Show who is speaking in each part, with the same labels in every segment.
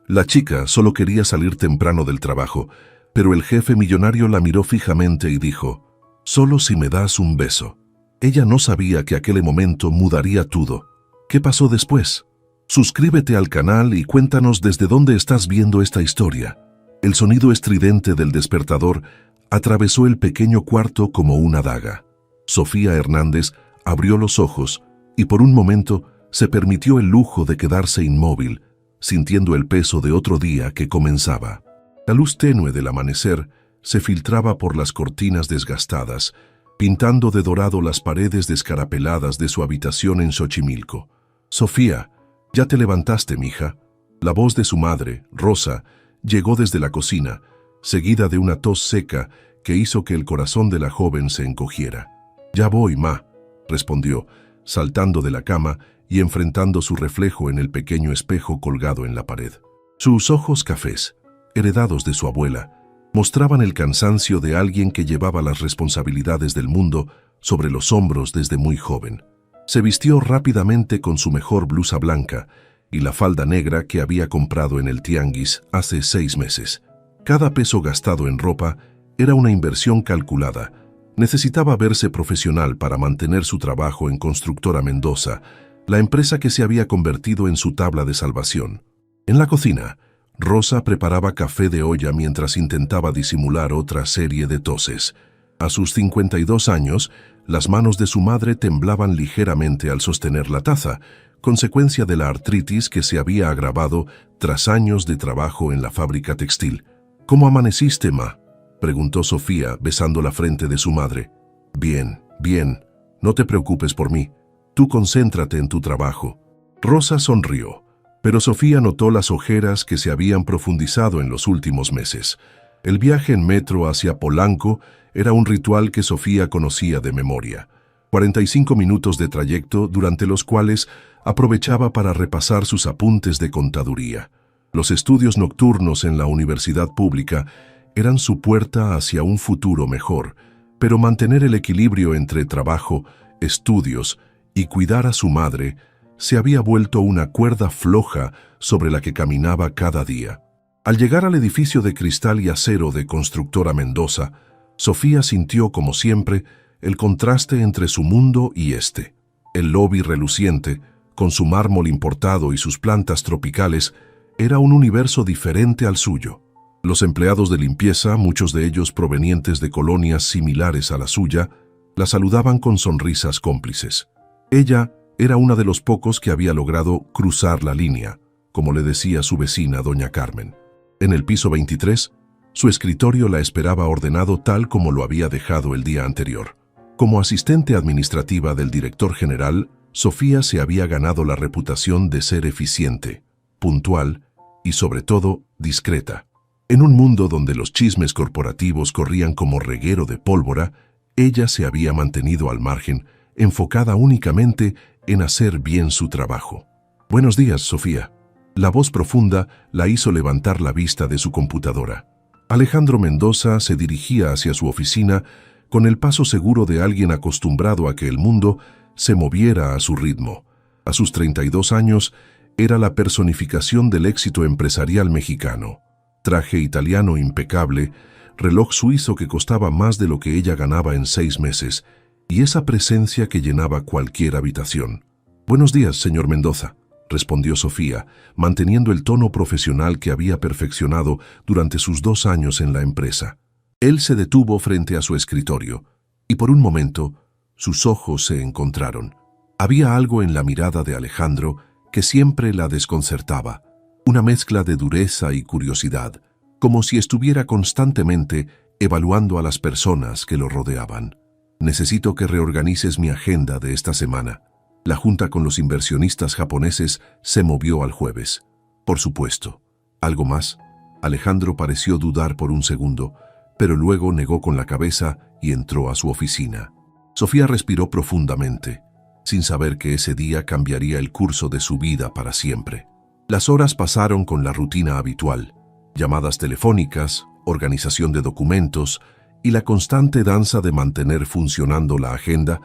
Speaker 1: La chica solo quería salir temprano del trabajo, pero el jefe millonario la miró fijamente y dijo: «Solo si me das un beso». Ella no sabía que aquel momento mudaría todo. ¿Qué pasó después? Suscríbete al canal y cuéntanos desde dónde estás viendo esta historia. El sonido estridente del despertador atravesó el pequeño cuarto como una daga. Sofía Hernández abrió los ojos y por un momento se permitió el lujo de quedarse inmóvil, sintiendo el peso de otro día que comenzaba. La luz tenue del amanecer se filtraba por las cortinas desgastadas, pintando de dorado las paredes descarapeladas de su habitación en Xochimilco. «Sofía, ¿ya te levantaste, mija?». La voz de su madre, Rosa, llegó desde la cocina, seguida de una tos seca que hizo que el corazón de la joven se encogiera. «Ya voy, ma», respondió, saltando de la cama y enfrentando su reflejo en el pequeño espejo colgado en la pared. Sus ojos cafés, heredados de su abuela, mostraban el cansancio de alguien que llevaba las responsabilidades del mundo sobre los hombros desde muy joven. Se vistió rápidamente con su mejor blusa blanca y la falda negra que había comprado en el tianguis hace 6 meses. Cada peso gastado en ropa era una inversión calculada. Necesitaba verse profesional para mantener su trabajo en Constructora Mendoza, la empresa que se había convertido en su tabla de salvación. En la cocina, Rosa preparaba café de olla mientras intentaba disimular otra serie de toses. A sus 52 años, las manos de su madre temblaban ligeramente al sostener la taza, consecuencia de la artritis que se había agravado tras años de trabajo en la fábrica textil. «¿Cómo amaneciste, ma?», preguntó Sofía, besando la frente de su madre. «Bien, bien. No te preocupes por mí. Tú concéntrate en tu trabajo». Rosa sonrió, pero Sofía notó las ojeras que se habían profundizado en los últimos meses. El viaje en metro hacia Polanco era un ritual que Sofía conocía de memoria. 45 minutos de trayecto durante los cuales aprovechaba para repasar sus apuntes de contaduría. Los estudios nocturnos en la universidad pública eran su puerta hacia un futuro mejor, pero mantener el equilibrio entre trabajo, estudios y cuidar a su madre se había vuelto una cuerda floja sobre la que caminaba cada día. Al llegar al edificio de cristal y acero de Constructora Mendoza, Sofía sintió, como siempre, el contraste entre su mundo y este. El lobby reluciente, con su mármol importado y sus plantas tropicales, era un universo diferente al suyo. Los empleados de limpieza, muchos de ellos provenientes de colonias similares a la suya, la saludaban con sonrisas cómplices. Ella era una de los pocos que había logrado cruzar la línea, como le decía su vecina doña Carmen. En el piso 23, su escritorio la esperaba ordenado tal como lo había dejado el día anterior. Como asistente administrativa del director general, Sofía se había ganado la reputación de ser eficiente, puntual y, sobre todo, discreta. En un mundo donde los chismes corporativos corrían como reguero de pólvora, ella se había mantenido al margen, enfocada únicamente en hacer bien su trabajo. «Buenos días, Sofía». La voz profunda la hizo levantar la vista de su computadora. Alejandro Mendoza se dirigía hacia su oficina con el paso seguro de alguien acostumbrado a que el mundo se moviera a su ritmo. A sus 32 años, era la personificación del éxito empresarial mexicano. Traje italiano impecable, reloj suizo que costaba más de lo que ella ganaba en 6 meses, y esa presencia que llenaba cualquier habitación. «Buenos días, señor Mendoza», respondió Sofía, manteniendo el tono profesional que había perfeccionado durante sus 2 años en la empresa. Él se detuvo frente a su escritorio, y por un momento sus ojos se encontraron. Había algo en la mirada de Alejandro que siempre la desconcertaba, una mezcla de dureza y curiosidad, como si estuviera constantemente evaluando a las personas que lo rodeaban. «Necesito que reorganices mi agenda de esta semana». La junta con los inversionistas japoneses se movió al jueves. «Por supuesto». «¿Algo más?». Alejandro pareció dudar por un segundo, pero luego negó con la cabeza y entró a su oficina. Sofía respiró profundamente, sin saber que ese día cambiaría el curso de su vida para siempre. Las horas pasaron con la rutina habitual: llamadas telefónicas, organización de documentos y la constante danza de mantener funcionando la agenda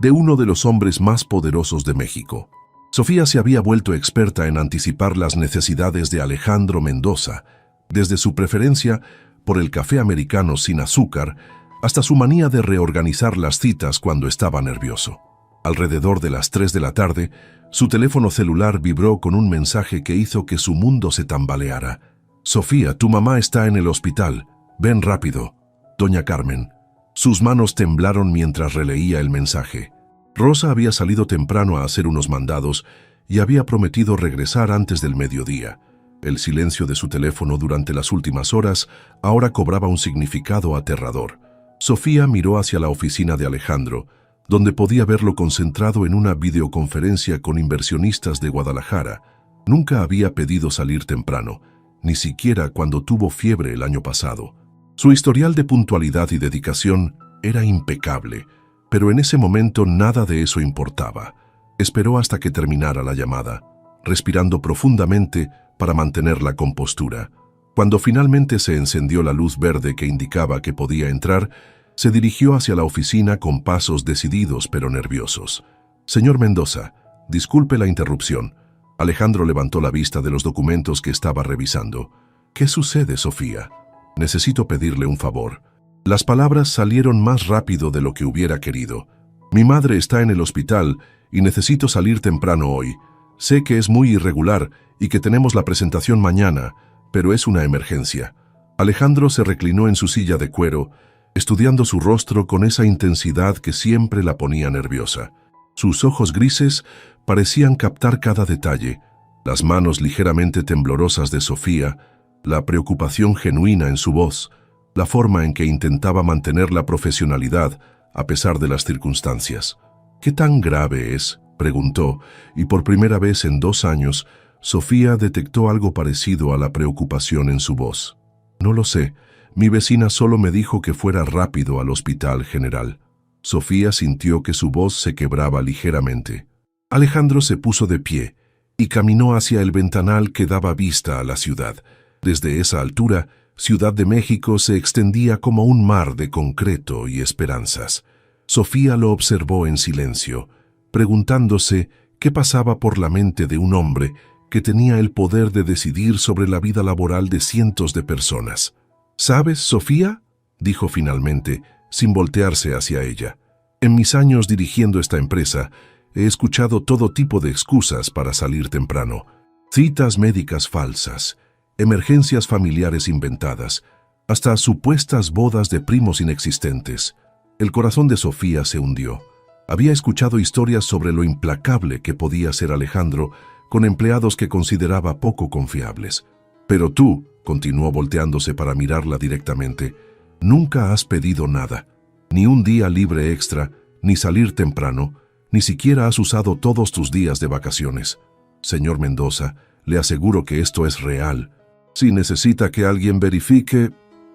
Speaker 1: de uno de los hombres más poderosos de México. Sofía se había vuelto experta en anticipar las necesidades de Alejandro Mendoza, desde su preferencia por el café americano sin azúcar hasta su manía de reorganizar las citas cuando estaba nervioso. Alrededor de las 3 de la tarde, su teléfono celular vibró con un mensaje que hizo que su mundo se tambaleara. «Sofía, tu mamá está en el hospital. Ven rápido. Doña Carmen». Sus manos temblaron mientras releía el mensaje. Rosa había salido temprano a hacer unos mandados y había prometido regresar antes del mediodía. El silencio de su teléfono durante las últimas horas ahora cobraba un significado aterrador. Sofía miró hacia la oficina de Alejandro, donde podía verlo concentrado en una videoconferencia con inversionistas de Guadalajara. Nunca había pedido salir temprano, ni siquiera cuando tuvo fiebre el año pasado. Su historial de puntualidad y dedicación era impecable, pero en ese momento nada de eso importaba. Esperó hasta que terminara la llamada, respirando profundamente para mantener la compostura. Cuando finalmente se encendió la luz verde que indicaba que podía entrar, se dirigió hacia la oficina con pasos decididos pero nerviosos. «Señor Mendoza, disculpe la interrupción». Alejandro levantó la vista de los documentos que estaba revisando. «¿Qué sucede, Sofía? Necesito pedirle un favor». Las palabras salieron más rápido de lo que hubiera querido. «Mi madre está en el hospital y necesito salir temprano hoy. Sé que es muy irregular y que tenemos la presentación mañana, pero es una emergencia». Alejandro se reclinó en su silla de cuero, estudiando su rostro con esa intensidad que siempre la ponía nerviosa. Sus ojos grises parecían captar cada detalle, las manos ligeramente temblorosas de Sofía, la preocupación genuina en su voz, la forma en que intentaba mantener la profesionalidad a pesar de las circunstancias. «¿Qué tan grave es?», preguntó, y por primera vez en 2 años, Sofía detectó algo parecido a la preocupación en su voz. «No lo sé. Mi vecina solo me dijo que fuera rápido al hospital general». Sofía sintió que su voz se quebraba ligeramente. Alejandro se puso de pie y caminó hacia el ventanal que daba vista a la ciudad. Desde esa altura, Ciudad de México se extendía como un mar de concreto y esperanzas. Sofía lo observó en silencio, preguntándose qué pasaba por la mente de un hombre que tenía el poder de decidir sobre la vida laboral de cientos de personas. «¿Sabes, Sofía?», dijo finalmente, sin voltearse hacia ella. «En mis años dirigiendo esta empresa, he escuchado todo tipo de excusas para salir temprano. Citas médicas falsas, emergencias familiares inventadas, hasta supuestas bodas de primos inexistentes». El corazón de Sofía se hundió. Había escuchado historias sobre lo implacable que podía ser Alejandro con empleados que consideraba poco confiables. «Pero tú», continuó volteándose para mirarla directamente, «nunca has pedido nada, ni un día libre extra, ni salir temprano, ni siquiera has usado todos tus días de vacaciones. Señor Mendoza, le aseguro que esto es real. Si necesita que alguien verifique...».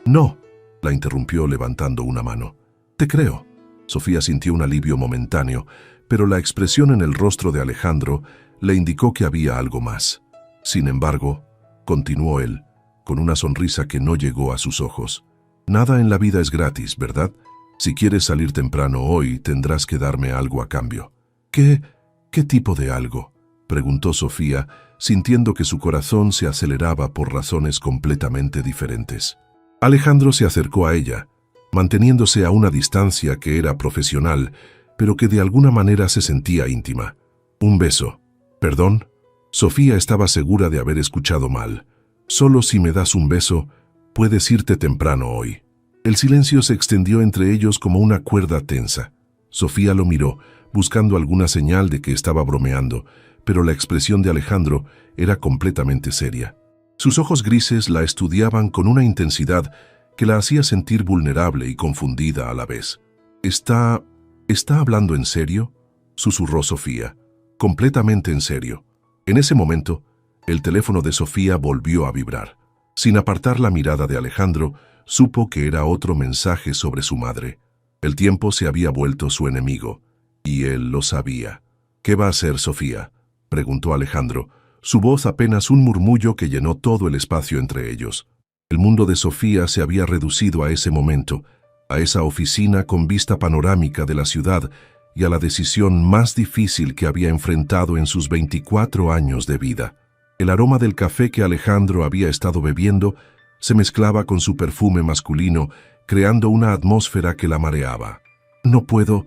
Speaker 1: «No», la interrumpió levantando una mano. «Te creo». Sofía sintió un alivio momentáneo, pero la expresión en el rostro de Alejandro le indicó que había algo más. «Sin embargo», continuó él, con una sonrisa que no llegó a sus ojos, «nada en la vida es gratis, ¿verdad? Si quieres salir temprano hoy, tendrás que darme algo a cambio». «¿Qué tipo de algo?», preguntó Sofía, sintiendo que su corazón se aceleraba por razones completamente diferentes. Alejandro se acercó a ella, manteniéndose a una distancia que era profesional, pero que de alguna manera se sentía íntima. «Un beso». «¿Perdón?». Sofía estaba segura de haber escuchado mal. «Solo si me das un beso, puedes irte temprano hoy». El silencio se extendió entre ellos como una cuerda tensa. Sofía lo miró, buscando alguna señal de que estaba bromeando, pero la expresión de Alejandro era completamente seria. Sus ojos grises la estudiaban con una intensidad que la hacía sentir vulnerable y confundida a la vez. ¿Está hablando en serio?», susurró Sofía. «Completamente en serio». En ese momento, el teléfono de Sofía volvió a vibrar. Sin apartar la mirada de Alejandro, supo que era otro mensaje sobre su madre. El tiempo se había vuelto su enemigo, y él lo sabía. «¿Qué va a hacer Sofía?», preguntó Alejandro, su voz apenas un murmullo que llenó todo el espacio entre ellos. El mundo de Sofía se había reducido a ese momento, a esa oficina con vista panorámica de la ciudad y a la decisión más difícil que había enfrentado en sus 24 años de vida. El aroma del café que Alejandro había estado bebiendo se mezclaba con su perfume masculino, creando una atmósfera que la mareaba. No puedo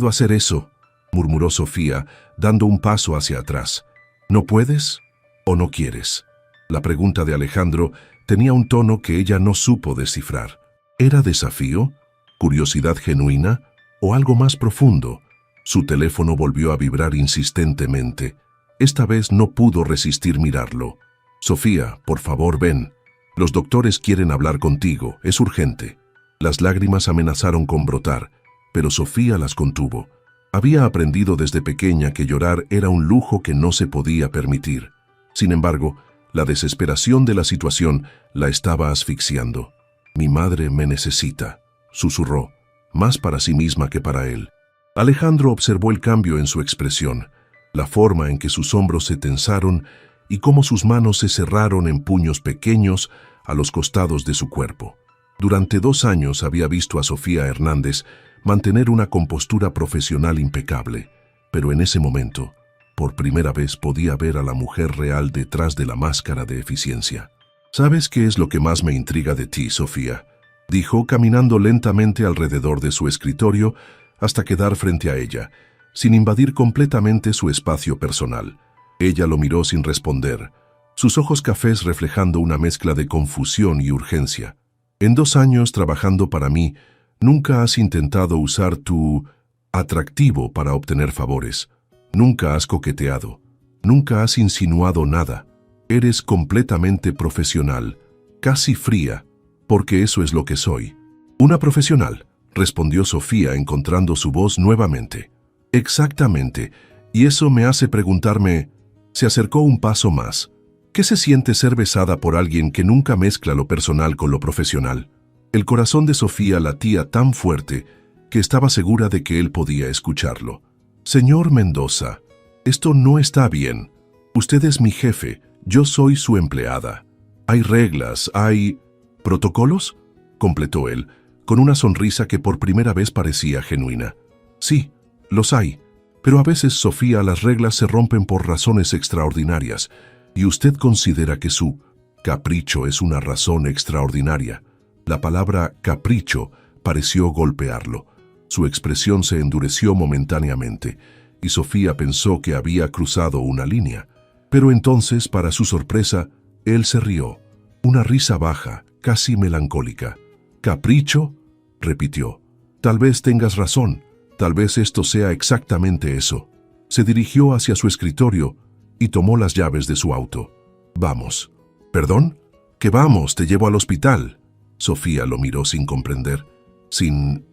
Speaker 1: hacer eso, murmuró Sofía, dando un paso hacia atrás. ¿No puedes o no quieres? La pregunta de Alejandro tenía un tono que ella no supo descifrar. ¿Era desafío? ¿Curiosidad genuina? ¿O algo más profundo? Su teléfono volvió a vibrar insistentemente. Esta vez no pudo resistir mirarlo. Sofía, por favor, ven. Los doctores quieren hablar contigo, es urgente. Las lágrimas amenazaron con brotar, pero Sofía las contuvo. Había aprendido desde pequeña que llorar era un lujo que no se podía permitir. Sin embargo, la desesperación de la situación la estaba asfixiando. Mi madre me necesita, susurró, más para sí misma que para él. Alejandro observó el cambio en su expresión, la forma en que sus hombros se tensaron y cómo sus manos se cerraron en puños pequeños a los costados de su cuerpo. Durante 2 años había visto a Sofía Hernández mantener una compostura profesional impecable, pero en ese momento, por primera vez podía ver a la mujer real detrás de la máscara de eficiencia. ¿Sabes qué es lo que más me intriga de ti, Sofía?, dijo caminando lentamente alrededor de su escritorio hasta quedar frente a ella, sin invadir completamente su espacio personal. Ella lo miró sin responder, sus ojos cafés reflejando una mezcla de confusión y urgencia. En 2 años trabajando para mí, nunca has intentado usar tu atractivo para obtener favores. Nunca has coqueteado. Nunca has insinuado nada. Eres completamente profesional, casi fría, porque eso es lo que soy. Una profesional, respondió Sofía encontrando su voz nuevamente. Exactamente, y eso me hace preguntarme. Se acercó un paso más. ¿Qué se siente ser besada por alguien que nunca mezcla lo personal con lo profesional? El corazón de Sofía latía tan fuerte que estaba segura de que él podía escucharlo. Señor Mendoza, esto no está bien. Usted es mi jefe, yo soy su empleada. Hay reglas, hay ¿protocolos?, completó él, con una sonrisa que por primera vez parecía genuina. Sí, los hay, pero a veces, Sofía, las reglas se rompen por razones extraordinarias, y usted considera que su capricho es una razón extraordinaria. La palabra capricho pareció golpearlo. Su expresión se endureció momentáneamente, y Sofía pensó que había cruzado una línea. Pero entonces, para su sorpresa, él se rió. Una risa baja, casi melancólica. ¿Capricho?, repitió. Tal vez tengas razón. Tal vez esto sea exactamente eso. Se dirigió hacia su escritorio y tomó las llaves de su auto. Vamos. ¿Perdón? ¿Qué vamos? Te llevo al hospital. Sofía lo miró sin comprender. ¿Sin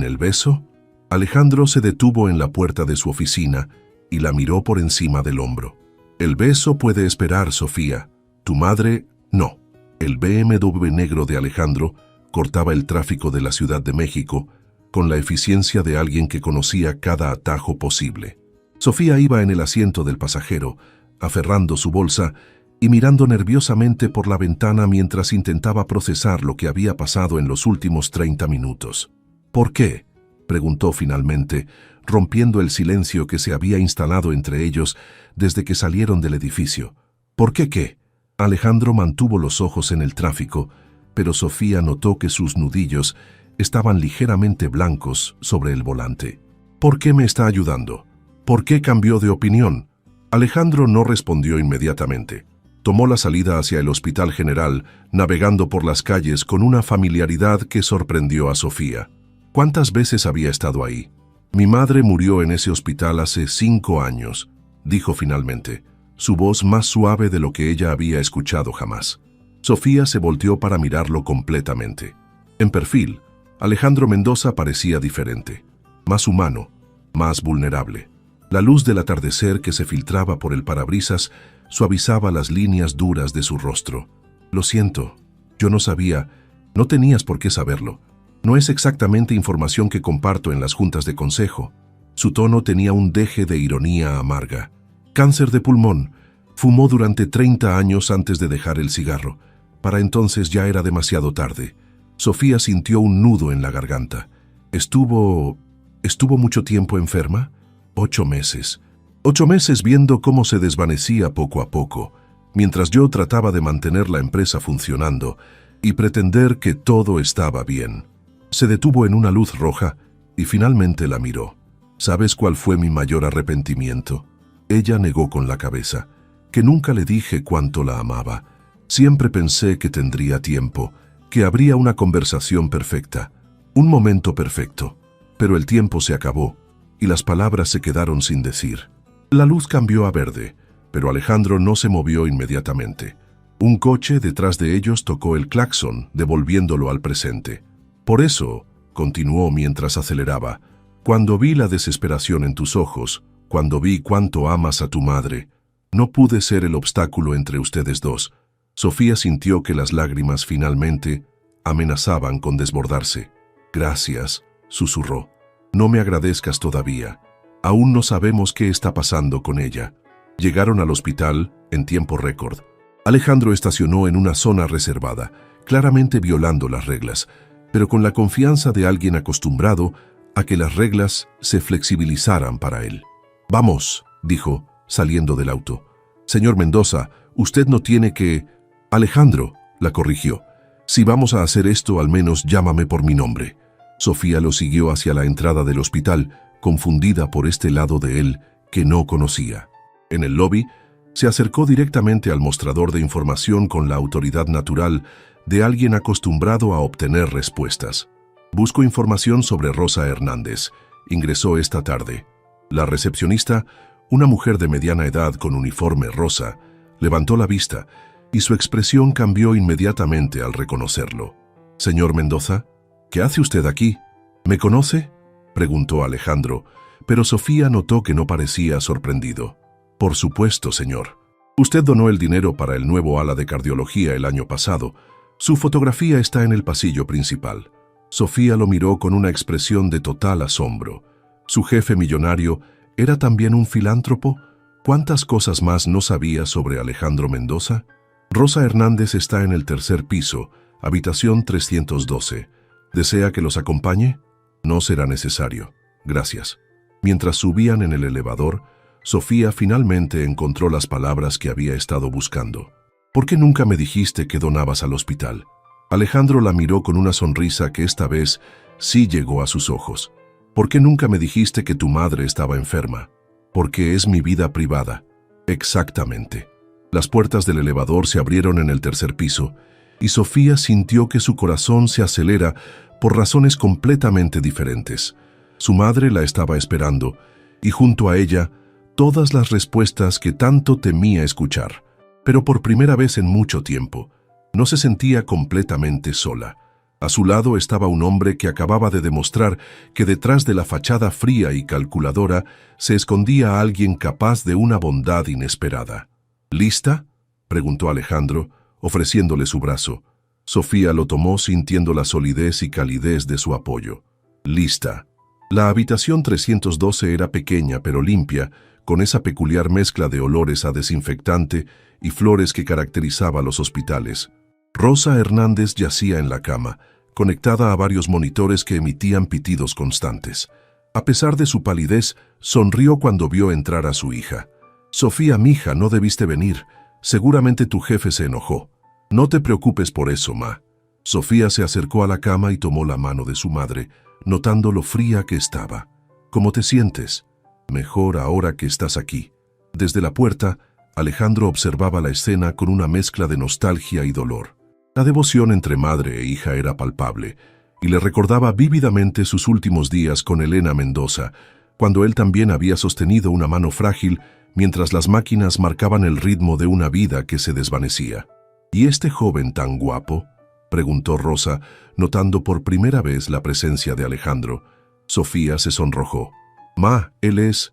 Speaker 1: el beso? Alejandro se detuvo en la puerta de su oficina y la miró por encima del hombro. El beso puede esperar, Sofía. Tu madre, no. El BMW negro de Alejandro cortaba el tráfico de la Ciudad de México con la eficiencia de alguien que conocía cada atajo posible. Sofía iba en el asiento del pasajero, aferrando su bolsa y mirando nerviosamente por la ventana mientras intentaba procesar lo que había pasado en los últimos 30 minutos. ¿Por qué?, preguntó finalmente, rompiendo el silencio que se había instalado entre ellos desde que salieron del edificio. ¿Por qué qué? Alejandro mantuvo los ojos en el tráfico, pero Sofía notó que sus nudillos estaban ligeramente blancos sobre el volante. ¿Por qué me está ayudando? ¿Por qué cambió de opinión? Alejandro no respondió inmediatamente. Tomó la salida hacia el Hospital General, navegando por las calles con una familiaridad que sorprendió a Sofía. ¿Cuántas veces había estado ahí? Mi madre murió en ese hospital hace 5 años, dijo finalmente, su voz más suave de lo que ella había escuchado jamás. Sofía se volteó para mirarlo completamente. En perfil, Alejandro Mendoza parecía diferente, más humano, más vulnerable. La luz del atardecer que se filtraba por el parabrisas suavizaba las líneas duras de su rostro. Lo siento, yo no sabía, no tenías por qué saberlo. No es exactamente información que comparto en las juntas de consejo. Su tono tenía un deje de ironía amarga. Cáncer de pulmón. Fumó durante 30 años antes de dejar el cigarro. Para entonces ya era demasiado tarde. Sofía sintió un nudo en la garganta. Estuvo ¿Estuvo mucho tiempo enferma? 8 meses. 8 meses viendo cómo se desvanecía poco a poco, mientras yo trataba de mantener la empresa funcionando y pretender que todo estaba bien. Se detuvo en una luz roja y finalmente la miró. ¿Sabes cuál fue mi mayor arrepentimiento? Ella negó con la cabeza, que nunca le dije cuánto la amaba. Siempre pensé que tendría tiempo, que habría una conversación perfecta, un momento perfecto. Pero el tiempo se acabó y las palabras se quedaron sin decir. La luz cambió a verde, pero Alejandro no se movió inmediatamente. Un coche detrás de ellos tocó el claxon, devolviéndolo al presente. Por eso, continuó mientras aceleraba, cuando vi la desesperación en tus ojos, cuando vi cuánto amas a tu madre, no pude ser el obstáculo entre ustedes dos. Sofía sintió que las lágrimas finalmente amenazaban con desbordarse. Gracias, susurró. No me agradezcas todavía. Aún no sabemos qué está pasando con ella. Llegaron al hospital en tiempo récord. Alejandro estacionó en una zona reservada, claramente violando las reglas, pero con la confianza de alguien acostumbrado a que las reglas se flexibilizaran para él. Vamos, dijo, saliendo del auto. Señor Mendoza, usted no tiene que... Alejandro, la corrigió. Si vamos a hacer esto, al menos llámame por mi nombre. Sofía lo siguió hacia la entrada del hospital, confundida por este lado de él que no conocía. En el lobby, se acercó directamente al mostrador de información con la autoridad natural de alguien acostumbrado a obtener respuestas. Busco información sobre Rosa Hernández. Ingresó esta tarde. La recepcionista, una mujer de mediana edad con uniforme rosa, levantó la vista y su expresión cambió inmediatamente al reconocerlo. Señor Mendoza, ¿qué hace usted aquí? ¿Me conoce?, preguntó Alejandro, pero Sofía notó que no parecía sorprendido. Por supuesto, señor. Usted donó el dinero para el nuevo ala de cardiología el año pasado. Su fotografía está en el pasillo principal. Sofía lo miró con una expresión de total asombro. ¿Su jefe millonario era también un filántropo? ¿Cuántas cosas más no sabía sobre Alejandro Mendoza? Rosa Hernández está en el tercer piso, habitación 312. ¿Desea que los acompañe? No será necesario. Gracias. Mientras subían en el elevador, Sofía finalmente encontró las palabras que había estado buscando. ¿Por qué nunca me dijiste que donabas al hospital? Alejandro la miró con una sonrisa que esta vez sí llegó a sus ojos. ¿Por qué nunca me dijiste que tu madre estaba enferma? Porque es mi vida privada. Exactamente. Las puertas del elevador se abrieron en el tercer piso y Sofía sintió que su corazón se acelera por razones completamente diferentes. Su madre la estaba esperando y junto a ella todas las respuestas que tanto temía escuchar. Pero por primera vez en mucho tiempo, no se sentía completamente sola. A su lado estaba un hombre que acababa de demostrar que detrás de la fachada fría y calculadora se escondía alguien capaz de una bondad inesperada. ¿Lista?, preguntó Alejandro, ofreciéndole su brazo. Sofía lo tomó sintiendo la solidez y calidez de su apoyo. Lista. La habitación 312 era pequeña pero limpia, con esa peculiar mezcla de olores a desinfectante y flores que caracterizaba los hospitales. Rosa Hernández yacía en la cama, conectada a varios monitores que emitían pitidos constantes. A pesar de su palidez, sonrió cuando vio entrar a su hija. Sofía, mija, no debiste venir. Seguramente tu jefe se enojó. No te preocupes por eso, ma. Sofía se acercó a la cama y tomó la mano de su madre, notando lo fría que estaba. ¿Cómo te sientes? Mejor ahora que estás aquí. Desde la puerta, Alejandro observaba la escena con una mezcla de nostalgia y dolor. La devoción entre madre e hija era palpable, y le recordaba vívidamente sus últimos días con Elena Mendoza, cuando él también había sostenido una mano frágil mientras las máquinas marcaban el ritmo de una vida que se desvanecía. ¿Y este joven tan guapo?, preguntó Rosa, notando por primera vez la presencia de Alejandro. Sofía se sonrojó. Ma, él es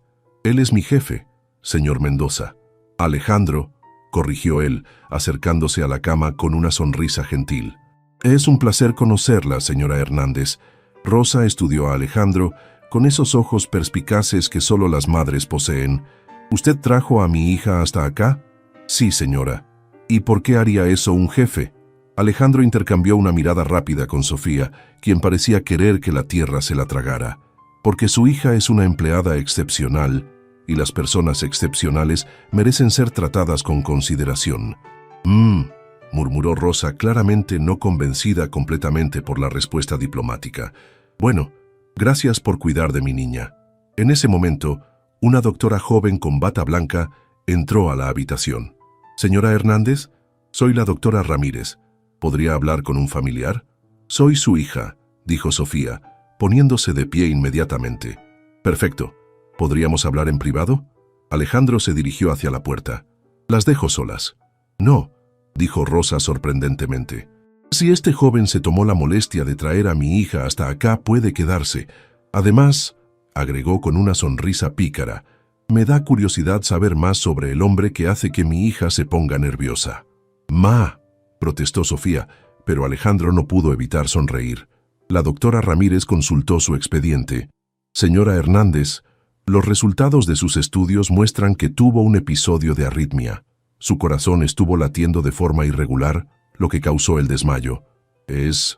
Speaker 1: mi jefe, señor Mendoza. Alejandro, corrigió él, acercándose a la cama con una sonrisa gentil. Es un placer conocerla, señora Hernández. Rosa estudió a Alejandro con esos ojos perspicaces que solo las madres poseen. ¿Usted trajo a mi hija hasta acá? Sí, señora. ¿Y por qué haría eso un jefe? Alejandro intercambió una mirada rápida con Sofía, quien parecía querer que la tierra se la tragara. porque su hija es una empleada excepcional y las personas excepcionales merecen ser tratadas con consideración. Murmuró Rosa, claramente no convencida completamente por la respuesta diplomática. Bueno, gracias por cuidar de mi niña. En ese momento, una doctora joven con bata blanca entró a la habitación. Señora Hernández, soy la doctora Ramírez. ¿Podría hablar con un familiar? Soy su hija, dijo Sofía, poniéndose de pie inmediatamente. Perfecto. ¿Podríamos hablar en privado? Alejandro se dirigió hacia la puerta. Las dejo solas. No, dijo Rosa sorprendentemente. Si este joven se tomó la molestia de traer a mi hija hasta acá, puede quedarse. Además, agregó con una sonrisa pícara, me da curiosidad saber más sobre el hombre que hace que mi hija se ponga nerviosa. Ma, protestó Sofía, pero Alejandro no pudo evitar sonreír. La doctora Ramírez consultó su expediente. Señora Hernández, los resultados de sus estudios muestran que tuvo un episodio de arritmia. Su corazón estuvo latiendo de forma irregular, lo que causó el desmayo. ¿Es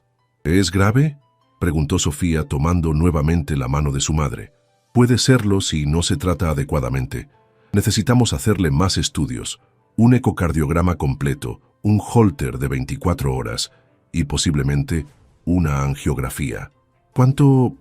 Speaker 1: grave?, preguntó Sofía tomando nuevamente la mano de su madre. Puede serlo si no se trata adecuadamente. Necesitamos hacerle más estudios, un ecocardiograma completo, un Holter de 24 horas y posiblemente una angiografía. ¿Cuánto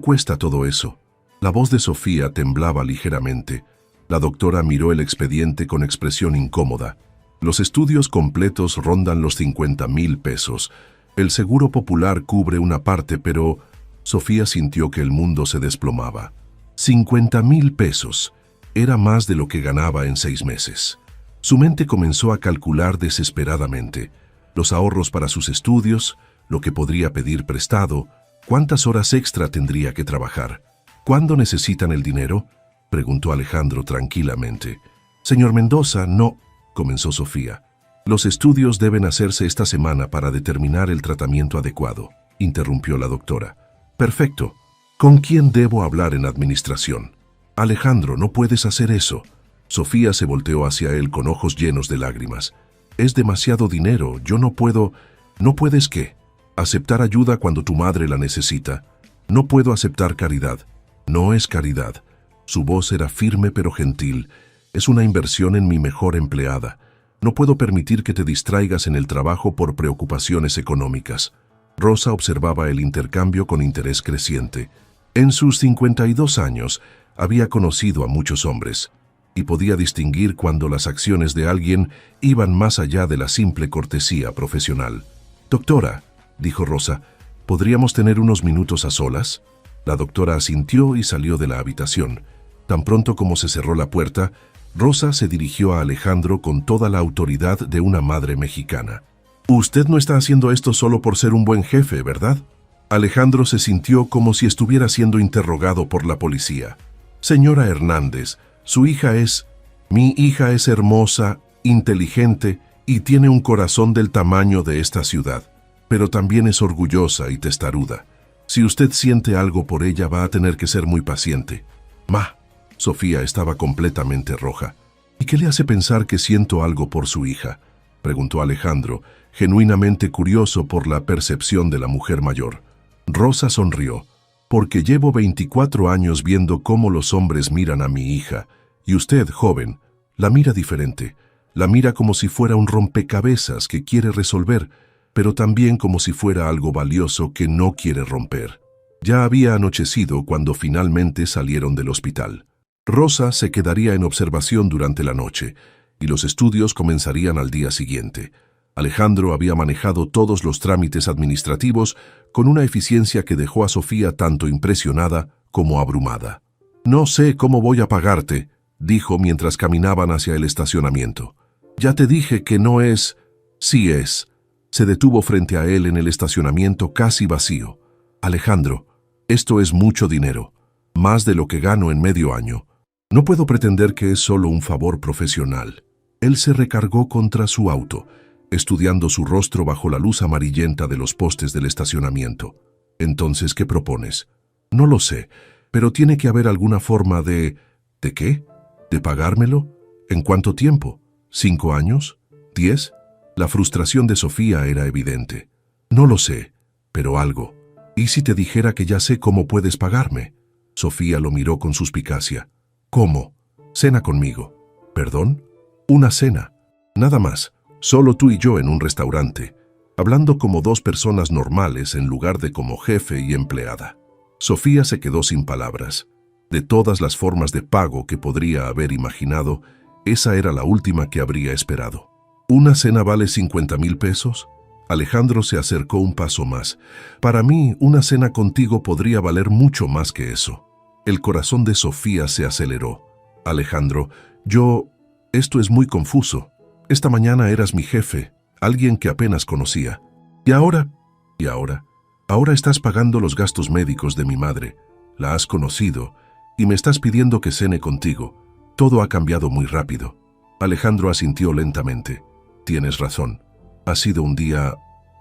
Speaker 1: cuesta todo eso? La voz de Sofía temblaba ligeramente. La doctora miró el expediente con expresión incómoda. Los estudios completos rondan los 50,000 pesos. El seguro popular cubre una parte, pero Sofía sintió que el mundo se desplomaba. 50,000 pesos. Era más de lo que ganaba en 6 meses. Su mente comenzó a calcular desesperadamente. Los ahorros para sus estudios, lo que podría pedir prestado, cuántas horas extra tendría que trabajar. ¿Cuándo necesitan el dinero?, preguntó Alejandro tranquilamente. Señor Mendoza, no, comenzó Sofía. Los estudios deben hacerse esta semana para determinar el tratamiento adecuado, interrumpió la doctora. Perfecto. ¿Con quién debo hablar en administración? Alejandro, no puedes hacer eso. Sofía se volteó hacia él con ojos llenos de lágrimas. Es demasiado dinero, yo no puedo... ¿No puedes qué? Aceptar ayuda cuando tu madre la necesita. No puedo aceptar caridad. No es caridad. Su voz era firme pero gentil. Es una inversión en mi mejor empleada. No puedo permitir que te distraigas en el trabajo por preocupaciones económicas. Rosa observaba el intercambio con interés creciente. En sus 52 años, había conocido a muchos hombres, y podía distinguir cuando las acciones de alguien iban más allá de la simple cortesía profesional. Doctora, dijo Rosa, ¿podríamos tener unos minutos a solas? La doctora asintió y salió de la habitación. Tan pronto como se cerró la puerta, Rosa se dirigió a Alejandro con toda la autoridad de una madre mexicana. Usted no está haciendo esto solo por ser un buen jefe, ¿verdad? Alejandro se sintió como si estuviera siendo interrogado por la policía. Señora Hernández, su hija es... Mi hija es hermosa, inteligente y tiene un corazón del tamaño de esta ciudad, pero también es orgullosa y testaruda. Si usted siente algo por ella, va a tener que ser muy paciente. Ma, Sofía estaba completamente roja. ¿Y qué le hace pensar que siento algo por su hija?, preguntó Alejandro, genuinamente curioso por la percepción de la mujer mayor. Rosa sonrió. Porque llevo 24 años viendo cómo los hombres miran a mi hija, y usted, joven, la mira diferente. La mira como si fuera un rompecabezas que quiere resolver, pero también como si fuera algo valioso que no quiere romper. Ya había anochecido cuando finalmente salieron del hospital. Rosa se quedaría en observación durante la noche, y los estudios comenzarían al día siguiente. Alejandro había manejado todos los trámites administrativos con una eficiencia que dejó a Sofía tanto impresionada como abrumada. No sé cómo voy a pagarte, dijo mientras caminaban hacia el estacionamiento. Ya te dije que no es... Sí es. Se detuvo frente a él en el estacionamiento casi vacío. Alejandro, esto es mucho dinero, más de lo que gano en medio año. No puedo pretender que es solo un favor profesional. Él se recargó contra su auto, estudiando su rostro bajo la luz amarillenta de los postes del estacionamiento. Entonces, ¿qué propones? No lo sé, pero tiene que haber alguna forma de... ¿De qué? ¿De pagármelo? ¿En cuánto tiempo? ¿5 años? ¿10? La frustración de Sofía era evidente. No lo sé, pero algo. ¿Y si te dijera que ya sé cómo puedes pagarme? Sofía lo miró con suspicacia. ¿Cómo? Cena conmigo. ¿Perdón? Una cena. Nada más. Solo tú y yo en un restaurante, hablando como dos personas normales en lugar de como jefe y empleada. Sofía se quedó sin palabras. De todas las formas de pago que podría haber imaginado, esa era la última que habría esperado. ¿Una cena vale 50,000 pesos? Alejandro se acercó un paso más. Para mí, una cena contigo podría valer mucho más que eso. El corazón de Sofía se aceleró. Alejandro, esto es muy confuso. Esta mañana eras mi jefe, alguien que apenas conocía. ¿Y ahora? Ahora estás pagando los gastos médicos de mi madre. La has conocido y me estás pidiendo que cene contigo. Todo ha cambiado muy rápido. Alejandro asintió lentamente. Tienes razón. Ha sido un día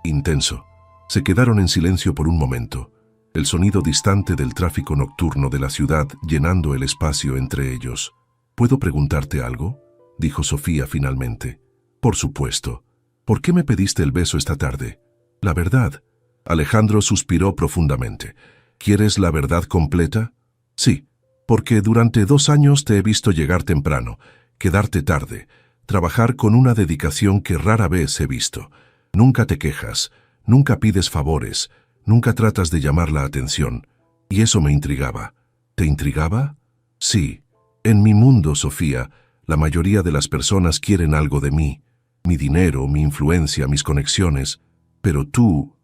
Speaker 1: intenso. Se quedaron en silencio por un momento, el sonido distante del tráfico nocturno de la ciudad llenando el espacio entre ellos. ¿Puedo preguntarte algo?, dijo Sofía finalmente. Por supuesto. ¿Por qué me pediste el beso esta tarde? La verdad. Alejandro suspiró profundamente. ¿Quieres la verdad completa? Sí, porque durante 2 años te he visto llegar temprano, quedarte tarde, trabajar con una dedicación que rara vez he visto. Nunca te quejas, nunca pides favores, nunca tratas de llamar la atención. Y eso me intrigaba. ¿Te intrigaba? Sí. En mi mundo, Sofía, la mayoría de las personas quieren algo de mí. Mi dinero, mi influencia, mis conexiones. Pero tú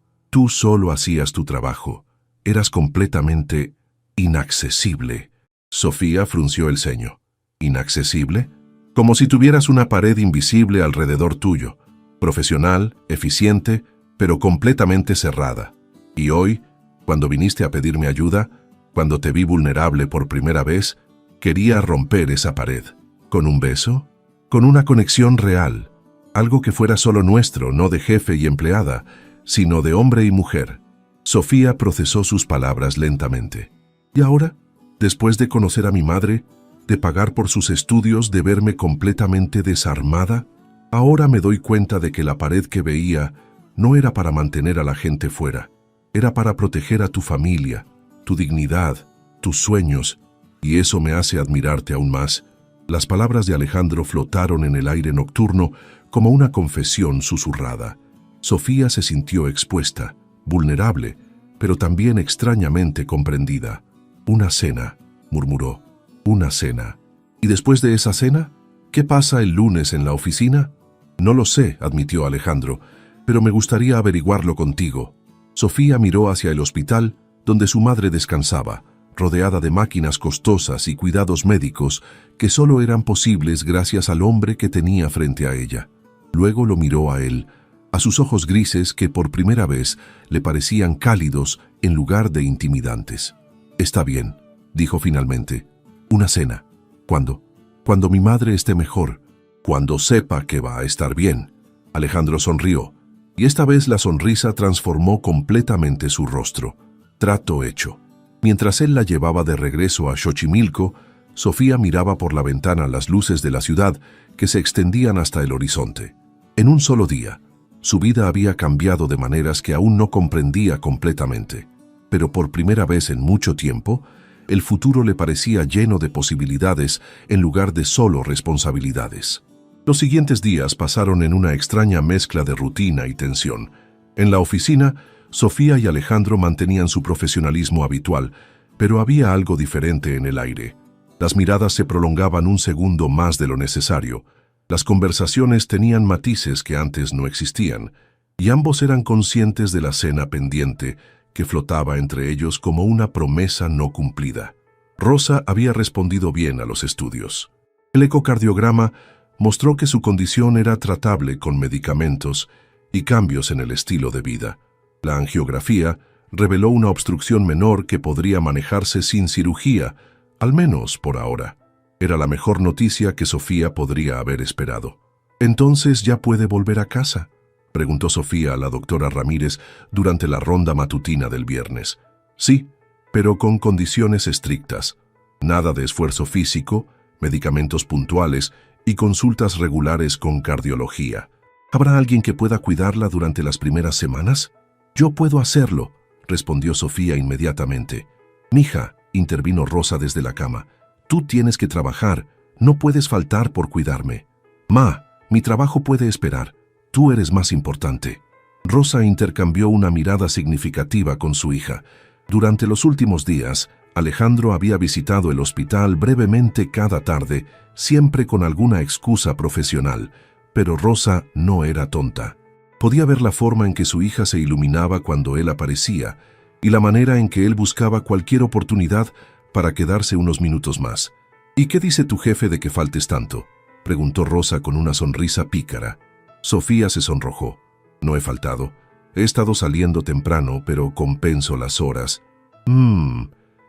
Speaker 1: solo hacías tu trabajo. Eras completamente inaccesible. Sofía frunció el ceño. ¿Inaccesible? Como si tuvieras una pared invisible alrededor tuyo. Profesional, eficiente, pero completamente cerrada. Y hoy, cuando viniste a pedirme ayuda, cuando te vi vulnerable por primera vez, quería romper esa pared. ¿Con un beso? Con una conexión real. Algo que fuera solo nuestro, no de jefe y empleada, sino de hombre y mujer. Sofía procesó sus palabras lentamente. ¿Y ahora? Después de conocer a mi madre, de pagar por sus estudios, de verme completamente desarmada, ahora me doy cuenta de que la pared que veía no era para mantener a la gente fuera, era para proteger a tu familia, tu dignidad, tus sueños, y eso me hace admirarte aún más. Las palabras de Alejandro flotaron en el aire nocturno como una confesión susurrada. Sofía se sintió expuesta, vulnerable, pero también extrañamente comprendida. Una cena, murmuró. Una cena. ¿Y después de esa cena? ¿Qué pasa el lunes en la oficina? No lo sé, admitió Alejandro, pero me gustaría averiguarlo contigo. Sofía miró hacia el hospital, donde su madre descansaba, rodeada de máquinas costosas y cuidados médicos que solo eran posibles gracias al hombre que tenía frente a ella. Luego lo miró a él, a sus ojos grises que por primera vez le parecían cálidos en lugar de intimidantes. Está bien, dijo finalmente. Una cena. ¿Cuándo? Cuando mi madre esté mejor. Cuando sepa que va a estar bien. Alejandro sonrió, y esta vez la sonrisa transformó completamente su rostro. Trato hecho. Mientras él la llevaba de regreso a Xochimilco, Sofía miraba por la ventana las luces de la ciudad que se extendían hasta el horizonte. En un solo día, su vida había cambiado de maneras que aún no comprendía completamente, pero por primera vez en mucho tiempo, el futuro le parecía lleno de posibilidades en lugar de solo responsabilidades. Los siguientes días pasaron en una extraña mezcla de rutina y tensión. En la oficina, Sofía y Alejandro mantenían su profesionalismo habitual, pero había algo diferente en el aire. Las miradas se prolongaban un segundo más de lo necesario. Las conversaciones tenían matices que antes no existían, y ambos eran conscientes de la cena pendiente que flotaba entre ellos como una promesa no cumplida. Rosa había respondido bien a los estudios. El ecocardiograma mostró que su condición era tratable con medicamentos y cambios en el estilo de vida. La angiografía reveló una obstrucción menor que podría manejarse sin cirugía, al menos por ahora. Era la mejor noticia que Sofía podría haber esperado. ¿Entonces ya puede volver a casa?, preguntó Sofía a la doctora Ramírez durante la ronda matutina del viernes. Sí, pero con condiciones estrictas. Nada de esfuerzo físico, medicamentos puntuales y consultas regulares con cardiología. ¿Habrá alguien que pueda cuidarla durante las primeras semanas? Yo puedo hacerlo, respondió Sofía inmediatamente. Mija, intervino Rosa desde la cama. Tú tienes que trabajar, no puedes faltar por cuidarme. Ma, mi trabajo puede esperar, tú eres más importante. Rosa intercambió una mirada significativa con su hija. Durante los últimos días, Alejandro había visitado el hospital brevemente cada tarde, siempre con alguna excusa profesional, pero Rosa no era tonta. Podía ver la forma en que su hija se iluminaba cuando él aparecía y la manera en que él buscaba cualquier oportunidad para quedarse unos minutos más. ¿Y qué dice tu jefe de que faltes tanto?, preguntó Rosa con una sonrisa pícara. Sofía se sonrojó. No he faltado. He estado saliendo temprano, pero compenso las horas.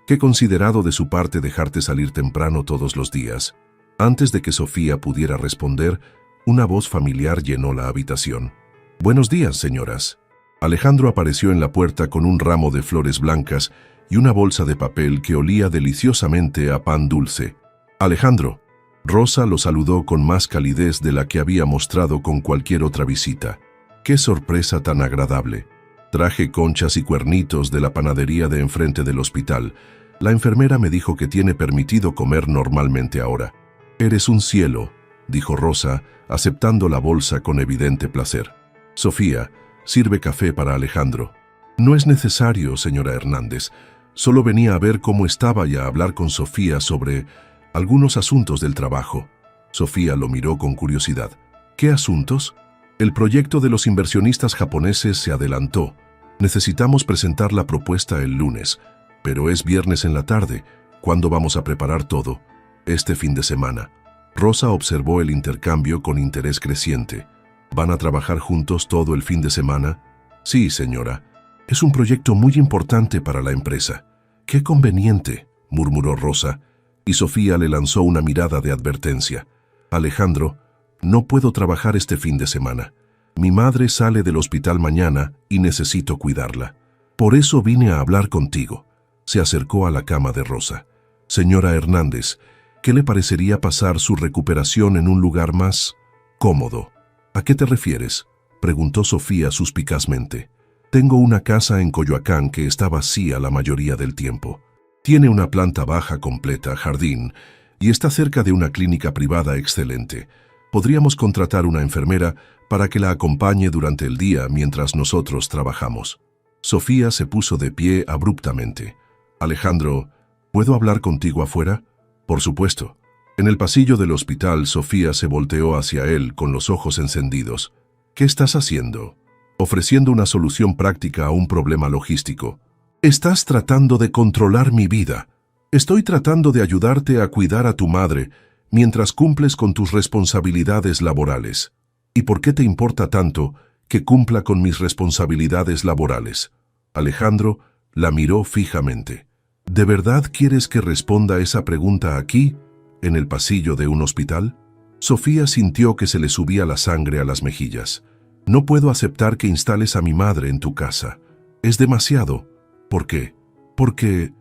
Speaker 1: Qué considerado de su parte dejarte salir temprano todos los días. Antes de que Sofía pudiera responder, una voz familiar llenó la habitación. Buenos días, señoras. Alejandro apareció en la puerta con un ramo de flores blancas y una bolsa de papel que olía deliciosamente a pan dulce. Alejandro. Rosa lo saludó con más calidez de la que había mostrado con cualquier otra visita. ¡Qué sorpresa tan agradable! Traje conchas y cuernitos de la panadería de enfrente del hospital. La enfermera me dijo que tiene permitido comer normalmente ahora. Eres un cielo, dijo Rosa, aceptando la bolsa con evidente placer. Sofía, sirve café para Alejandro. No es necesario, señora Hernández. Solo venía a ver cómo estaba y a hablar con Sofía sobre algunos asuntos del trabajo. Sofía lo miró con curiosidad. ¿Qué asuntos? El proyecto de los inversionistas japoneses se adelantó. Necesitamos presentar la propuesta el lunes, pero es viernes en la tarde. ¿Cuándo vamos a preparar todo? Este fin de semana. Rosa observó el intercambio con interés creciente. ¿Van a trabajar juntos todo el fin de semana? Sí, señora. Es un proyecto muy importante para la empresa. ¡Qué conveniente!, murmuró Rosa, y Sofía le lanzó una mirada de advertencia. Alejandro, no puedo trabajar este fin de semana. Mi madre sale del hospital mañana y necesito cuidarla. Por eso vine a hablar contigo. Se acercó a la cama de Rosa. Señora Hernández, ¿qué le parecería pasar su recuperación en un lugar más cómodo? ¿A qué te refieres?, preguntó Sofía suspicazmente. Tengo una casa en Coyoacán que está vacía la mayoría del tiempo. Tiene una planta baja completa, jardín, y está cerca de una clínica privada excelente. Podríamos contratar una enfermera para que la acompañe durante el día mientras nosotros trabajamos. Sofía se puso de pie abruptamente. Alejandro, ¿puedo hablar contigo afuera? Por supuesto. En el pasillo del hospital, Sofía se volteó hacia él con los ojos encendidos. ¿Qué estás haciendo? Ofreciendo una solución práctica a un problema logístico. Estás tratando de controlar mi vida. Estoy tratando de ayudarte a cuidar a tu madre mientras cumples con tus responsabilidades laborales. ¿Y por qué te importa tanto que cumpla con mis responsabilidades laborales? Alejandro la miró fijamente. ¿De verdad quieres que responda esa pregunta aquí, en el pasillo de un hospital? Sofía sintió que se le subía la sangre a las mejillas. No puedo aceptar que instales a mi madre en tu casa. Es demasiado. ¿Por qué? Porque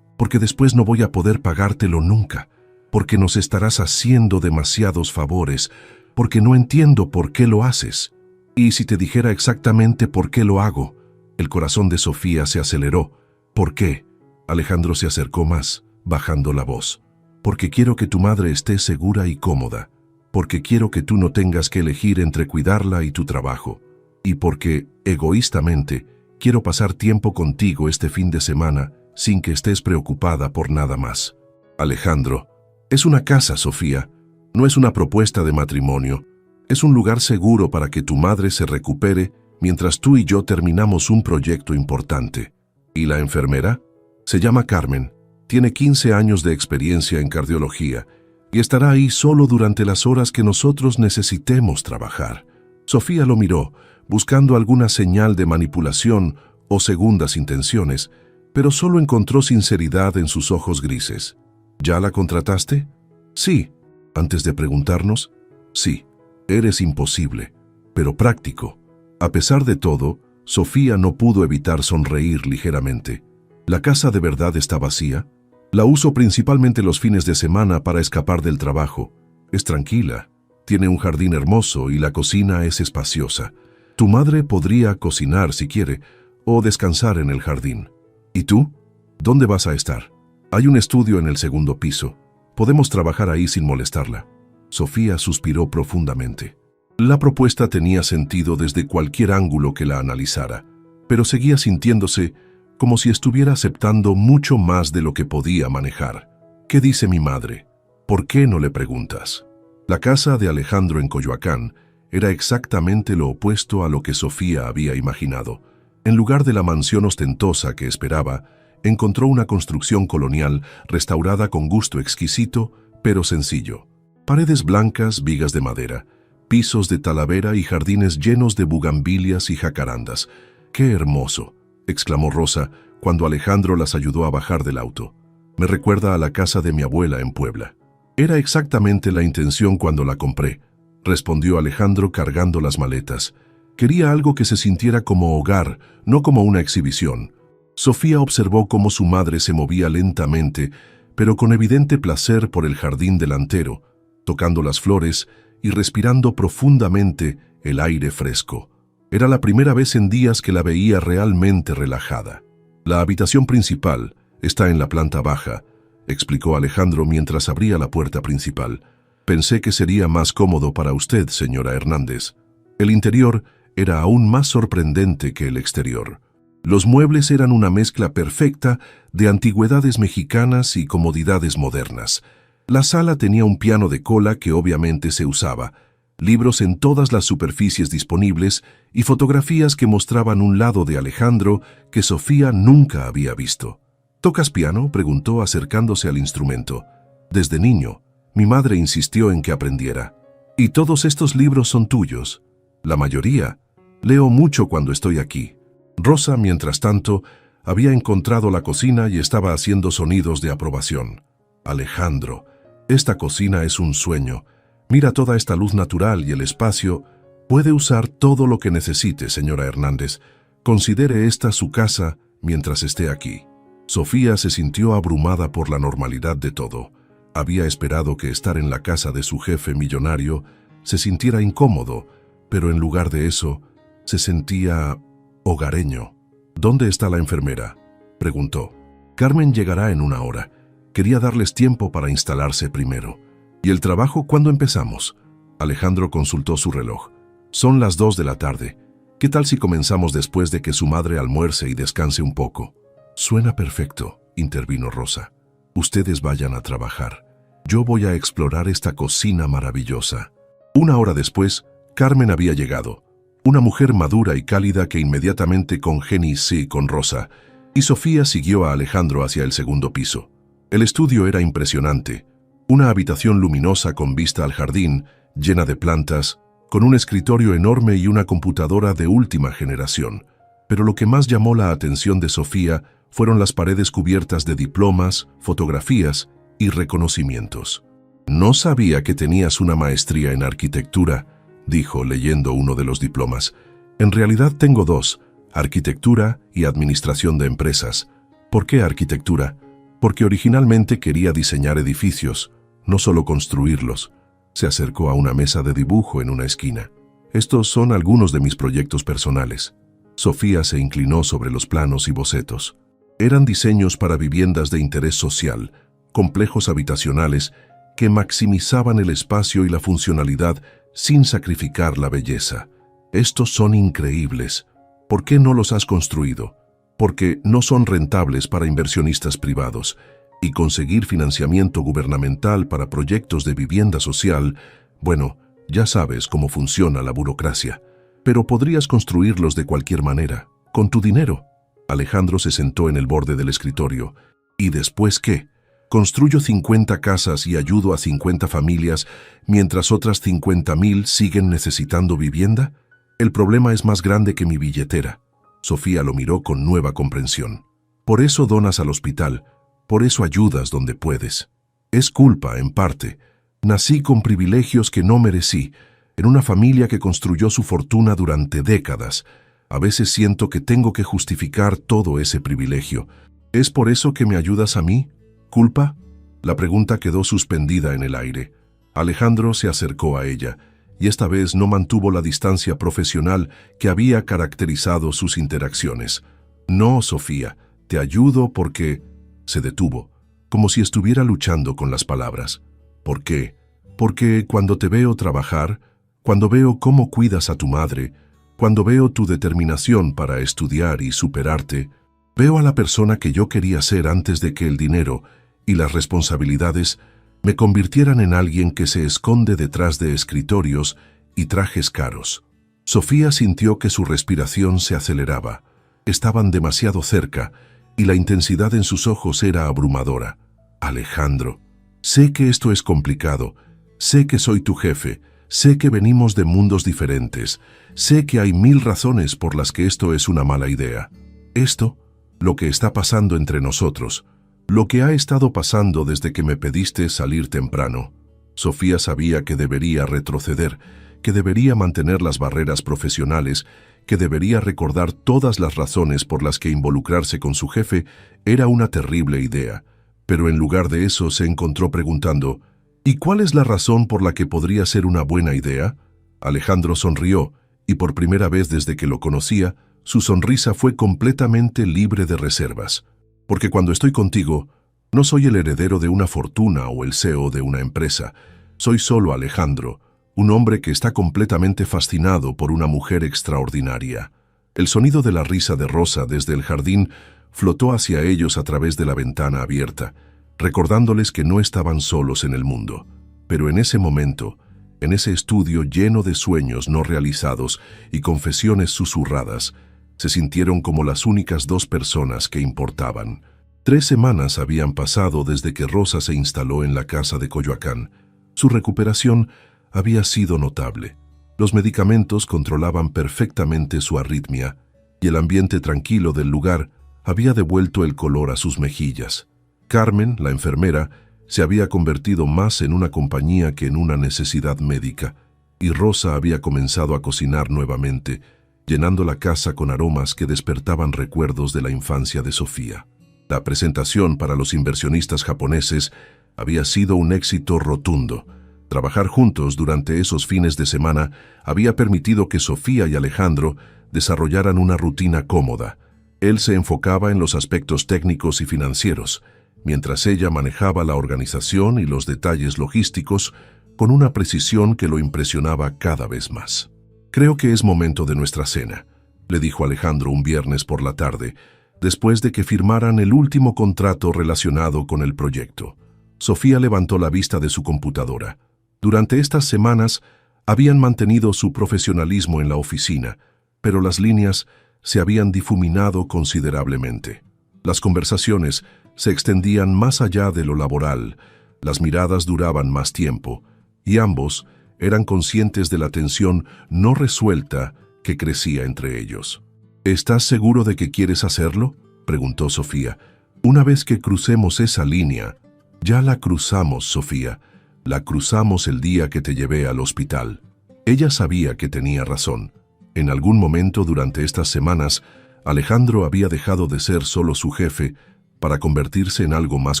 Speaker 1: después no voy a poder pagártelo nunca. Porque nos estarás haciendo demasiados favores. Porque no entiendo por qué lo haces. Y si te dijera exactamente por qué lo hago. El corazón de Sofía se aceleró. ¿Por qué? Alejandro se acercó más, bajando la voz. Porque quiero que tu madre esté segura y cómoda. Porque quiero que tú no tengas que elegir entre cuidarla y tu trabajo. Y porque, egoístamente, quiero pasar tiempo contigo este fin de semana sin que estés preocupada por nada más. Alejandro, es una casa, Sofía. No es una propuesta de matrimonio. Es un lugar seguro para que tu madre se recupere mientras tú y yo terminamos un proyecto importante. ¿Y la enfermera? Se llama Carmen. Tiene 15 años de experiencia en cardiología y estará ahí solo durante las horas que nosotros necesitemos trabajar. Sofía lo miró, buscando alguna señal de manipulación o segundas intenciones, pero solo encontró sinceridad en sus ojos grises. ¿Ya la contrataste? Sí. Antes de preguntarnos, sí. Eres imposible, pero práctico. A pesar de todo, Sofía no pudo evitar sonreír ligeramente. ¿La casa de verdad está vacía? La uso principalmente los fines de semana para escapar del trabajo. Es tranquila, tiene un jardín hermoso y la cocina es espaciosa. Tu madre podría cocinar si quiere, o descansar en el jardín. ¿Y tú? ¿Dónde vas a estar? Hay un estudio en el segundo piso. Podemos trabajar ahí sin molestarla. Sofía suspiró profundamente. La propuesta tenía sentido desde cualquier ángulo que la analizara, pero seguía sintiéndose como si estuviera aceptando mucho más de lo que podía manejar. ¿Qué dice mi madre? ¿Por qué no le preguntas? La casa de Alejandro en Coyoacán era exactamente lo opuesto a lo que Sofía había imaginado. En lugar de la mansión ostentosa que esperaba, encontró una construcción colonial restaurada con gusto exquisito, pero sencillo. Paredes blancas, vigas de madera, pisos de talavera y jardines llenos de bugambilias y jacarandas. ¡Qué hermoso!, exclamó Rosa cuando Alejandro las ayudó a bajar del auto. Me recuerda a la casa de mi abuela en Puebla. Era exactamente la intención cuando la compré, respondió Alejandro cargando las maletas. Quería algo que se sintiera como hogar, no como una exhibición. Sofía observó cómo su madre se movía lentamente, pero con evidente placer por el jardín delantero, tocando las flores y respirando profundamente el aire fresco. Era la primera vez en días que la veía realmente relajada. La habitación principal está en la planta baja, explicó Alejandro mientras abría la puerta principal. Pensé que sería más cómodo para usted, señora Hernández. El interior era aún más sorprendente que el exterior. Los muebles eran una mezcla perfecta de antigüedades mexicanas y comodidades modernas. La sala tenía un piano de cola que obviamente se usaba, libros en todas las superficies disponibles y fotografías que mostraban un lado de Alejandro que Sofía nunca había visto. ¿Tocas piano?, preguntó acercándose al instrumento. Desde niño, mi madre insistió en que aprendiera. ¿Y todos estos libros son tuyos? La mayoría. Leo mucho cuando estoy aquí. Rosa, mientras tanto, había encontrado la cocina y estaba haciendo sonidos de aprobación. Alejandro, esta cocina es un sueño. Mira toda esta luz natural y el espacio. Puede usar todo lo que necesite, señora Hernández. Considere esta su casa mientras esté aquí. Sofía se sintió abrumada por la normalidad de todo. Había esperado que estar en la casa de su jefe millonario se sintiera incómodo, pero en lugar de eso, se sentía hogareño. ¿Dónde está la enfermera?, preguntó. Carmen llegará en 1 hora. Quería darles tiempo para instalarse primero. ¿Y el trabajo cuándo empezamos? Alejandro consultó su reloj. Son las 2 de la tarde. ¿Qué tal si comenzamos después de que su madre almuerce y descanse un poco? Suena perfecto, intervino Rosa. Ustedes vayan a trabajar. Yo voy a explorar esta cocina maravillosa. 1 hora después, Carmen había llegado. Una mujer madura y cálida que inmediatamente congenió con Rosa, y Sofía siguió a Alejandro hacia el segundo piso. El estudio era impresionante. Una habitación luminosa con vista al jardín, llena de plantas, con un escritorio enorme y una computadora de última generación. Pero lo que más llamó la atención de Sofía fueron las paredes cubiertas de diplomas, fotografías y reconocimientos. No sabía que tenías una maestría en arquitectura, dijo leyendo uno de los diplomas. En realidad tengo 2, arquitectura y administración de empresas. ¿Por qué arquitectura? Porque originalmente quería diseñar edificios, no solo construirlos. Se acercó a una mesa de dibujo en una esquina. Estos son algunos de mis proyectos personales. Sofía se inclinó sobre los planos y bocetos. Eran diseños para viviendas de interés social, complejos habitacionales que maximizaban el espacio y la funcionalidad sin sacrificar la belleza. Estos son increíbles. ¿Por qué no los has construido? Porque no son rentables para inversionistas privados, y conseguir financiamiento gubernamental para proyectos de vivienda social, bueno, ya sabes cómo funciona la burocracia. Pero podrías construirlos de cualquier manera, con tu dinero. Alejandro se sentó en el borde del escritorio. ¿Y después qué? ¿Construyo 50 casas y ayudo a 50 familias mientras otras 50,000 siguen necesitando vivienda? El problema es más grande que mi billetera. Sofía lo miró con nueva comprensión. Por eso donas al hospital, por eso ayudas donde puedes. Es culpa, en parte. Nací con privilegios que no merecí, en una familia que construyó su fortuna durante décadas. A veces siento que tengo que justificar todo ese privilegio. ¿Es por eso que me ayudas a mí? ¿Culpa? La pregunta quedó suspendida en el aire. Alejandro se acercó a ella, y esta vez no mantuvo la distancia profesional que había caracterizado sus interacciones. No, Sofía, te ayudo porque... Se detuvo. como si estuviera luchando con las palabras. ¿Por qué? Porque cuando te veo trabajar, cuando veo cómo cuidas a tu madre, cuando veo tu determinación para estudiar y superarte, veo a la persona que yo quería ser antes de que el dinero y las responsabilidades me convirtieran en alguien que se esconde detrás de escritorios y trajes caros. Sofía sintió que su respiración se aceleraba. Estaban demasiado cerca y la intensidad en sus ojos era abrumadora. Alejandro, sé que esto es complicado, sé que soy tu jefe, sé que venimos de mundos diferentes, sé que hay 1000 razones por las que esto es una mala idea. Esto, lo que está pasando entre nosotros, lo que ha estado pasando desde que me pediste salir temprano. Sofía sabía que debería retroceder, que debería mantener las barreras profesionales, que debería recordar todas las razones por las que involucrarse con su jefe era una terrible idea, pero en lugar de eso se encontró preguntando, ¿y cuál es la razón por la que podría ser una buena idea? Alejandro sonrió, y por primera vez desde que lo conocía, su sonrisa fue completamente libre de reservas. Porque cuando estoy contigo, no soy el heredero de una fortuna o el CEO de una empresa, soy solo Alejandro, un hombre que está completamente fascinado por una mujer extraordinaria. El sonido de la risa de Rosa desde el jardín flotó hacia ellos a través de la ventana abierta, recordándoles que no estaban solos en el mundo. Pero en ese momento, en ese estudio lleno de sueños no realizados y confesiones susurradas, se sintieron como las únicas 2 personas que importaban. 3 semanas habían pasado desde que Rosa se instaló en la casa de Coyoacán. Su recuperación había sido notable. Los medicamentos controlaban perfectamente su arritmia y el ambiente tranquilo del lugar había devuelto el color a sus mejillas. Carmen, la enfermera, se había convertido más en una compañía que en una necesidad médica, y Rosa había comenzado a cocinar nuevamente, llenando la casa con aromas que despertaban recuerdos de la infancia de Sofía. La presentación para los inversionistas japoneses había sido un éxito rotundo. Trabajar juntos durante esos fines de semana había permitido que Sofía y Alejandro desarrollaran una rutina cómoda. Él se enfocaba en los aspectos técnicos y financieros, mientras ella manejaba la organización y los detalles logísticos con una precisión que lo impresionaba cada vez más. «Creo que es momento de nuestra cena», le dijo Alejandro un viernes por la tarde, después de que firmaran el último contrato relacionado con el proyecto. Sofía levantó la vista de su computadora. Durante estas semanas habían mantenido su profesionalismo en la oficina, pero las líneas se habían difuminado considerablemente. Las conversaciones se extendían más allá de lo laboral, las miradas duraban más tiempo, y ambos eran conscientes de la tensión no resuelta que crecía entre ellos. «¿Estás seguro de que quieres hacerlo?», preguntó Sofía. «Una vez que crucemos esa línea». «Ya la cruzamos, Sofía. La cruzamos el día que te llevé al hospital». Ella sabía que tenía razón. En algún momento durante estas semanas, Alejandro había dejado de ser solo su jefe para convertirse en algo más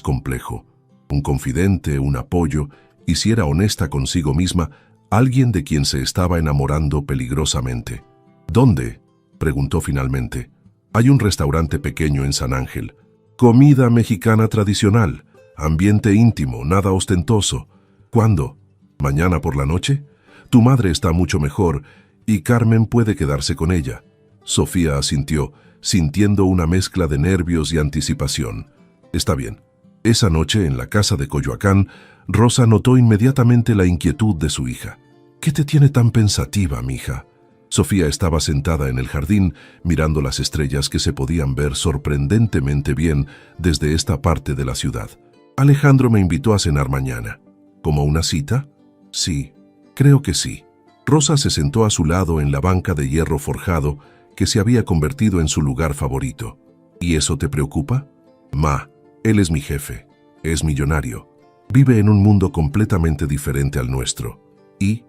Speaker 1: complejo. Un confidente, un apoyo, y si era honesta consigo misma, alguien de quien se estaba enamorando peligrosamente. «¿Dónde?», preguntó finalmente. «Hay un restaurante pequeño en San Ángel. Comida mexicana tradicional, ambiente íntimo, nada ostentoso. ¿Cuándo? ¿Mañana por la noche? Tu madre está mucho mejor y Carmen puede quedarse con ella». Sofía asintió, sintiendo una mezcla de nervios y anticipación. «Está bien». Esa noche, en la casa de Coyoacán, Rosa notó inmediatamente la inquietud de su hija. «¿Qué te tiene tan pensativa, mija?». Sofía estaba sentada en el jardín, mirando las estrellas que se podían ver sorprendentemente bien desde esta parte de la ciudad. «Alejandro me invitó a cenar mañana». «¿Como una cita?». «Sí, creo que sí». Rosa se sentó a su lado en la banca de hierro forjado que se había convertido en su lugar favorito. «¿Y eso te preocupa?». «Ma, él es mi jefe, es millonario, vive en un mundo completamente diferente al nuestro. ¿Y?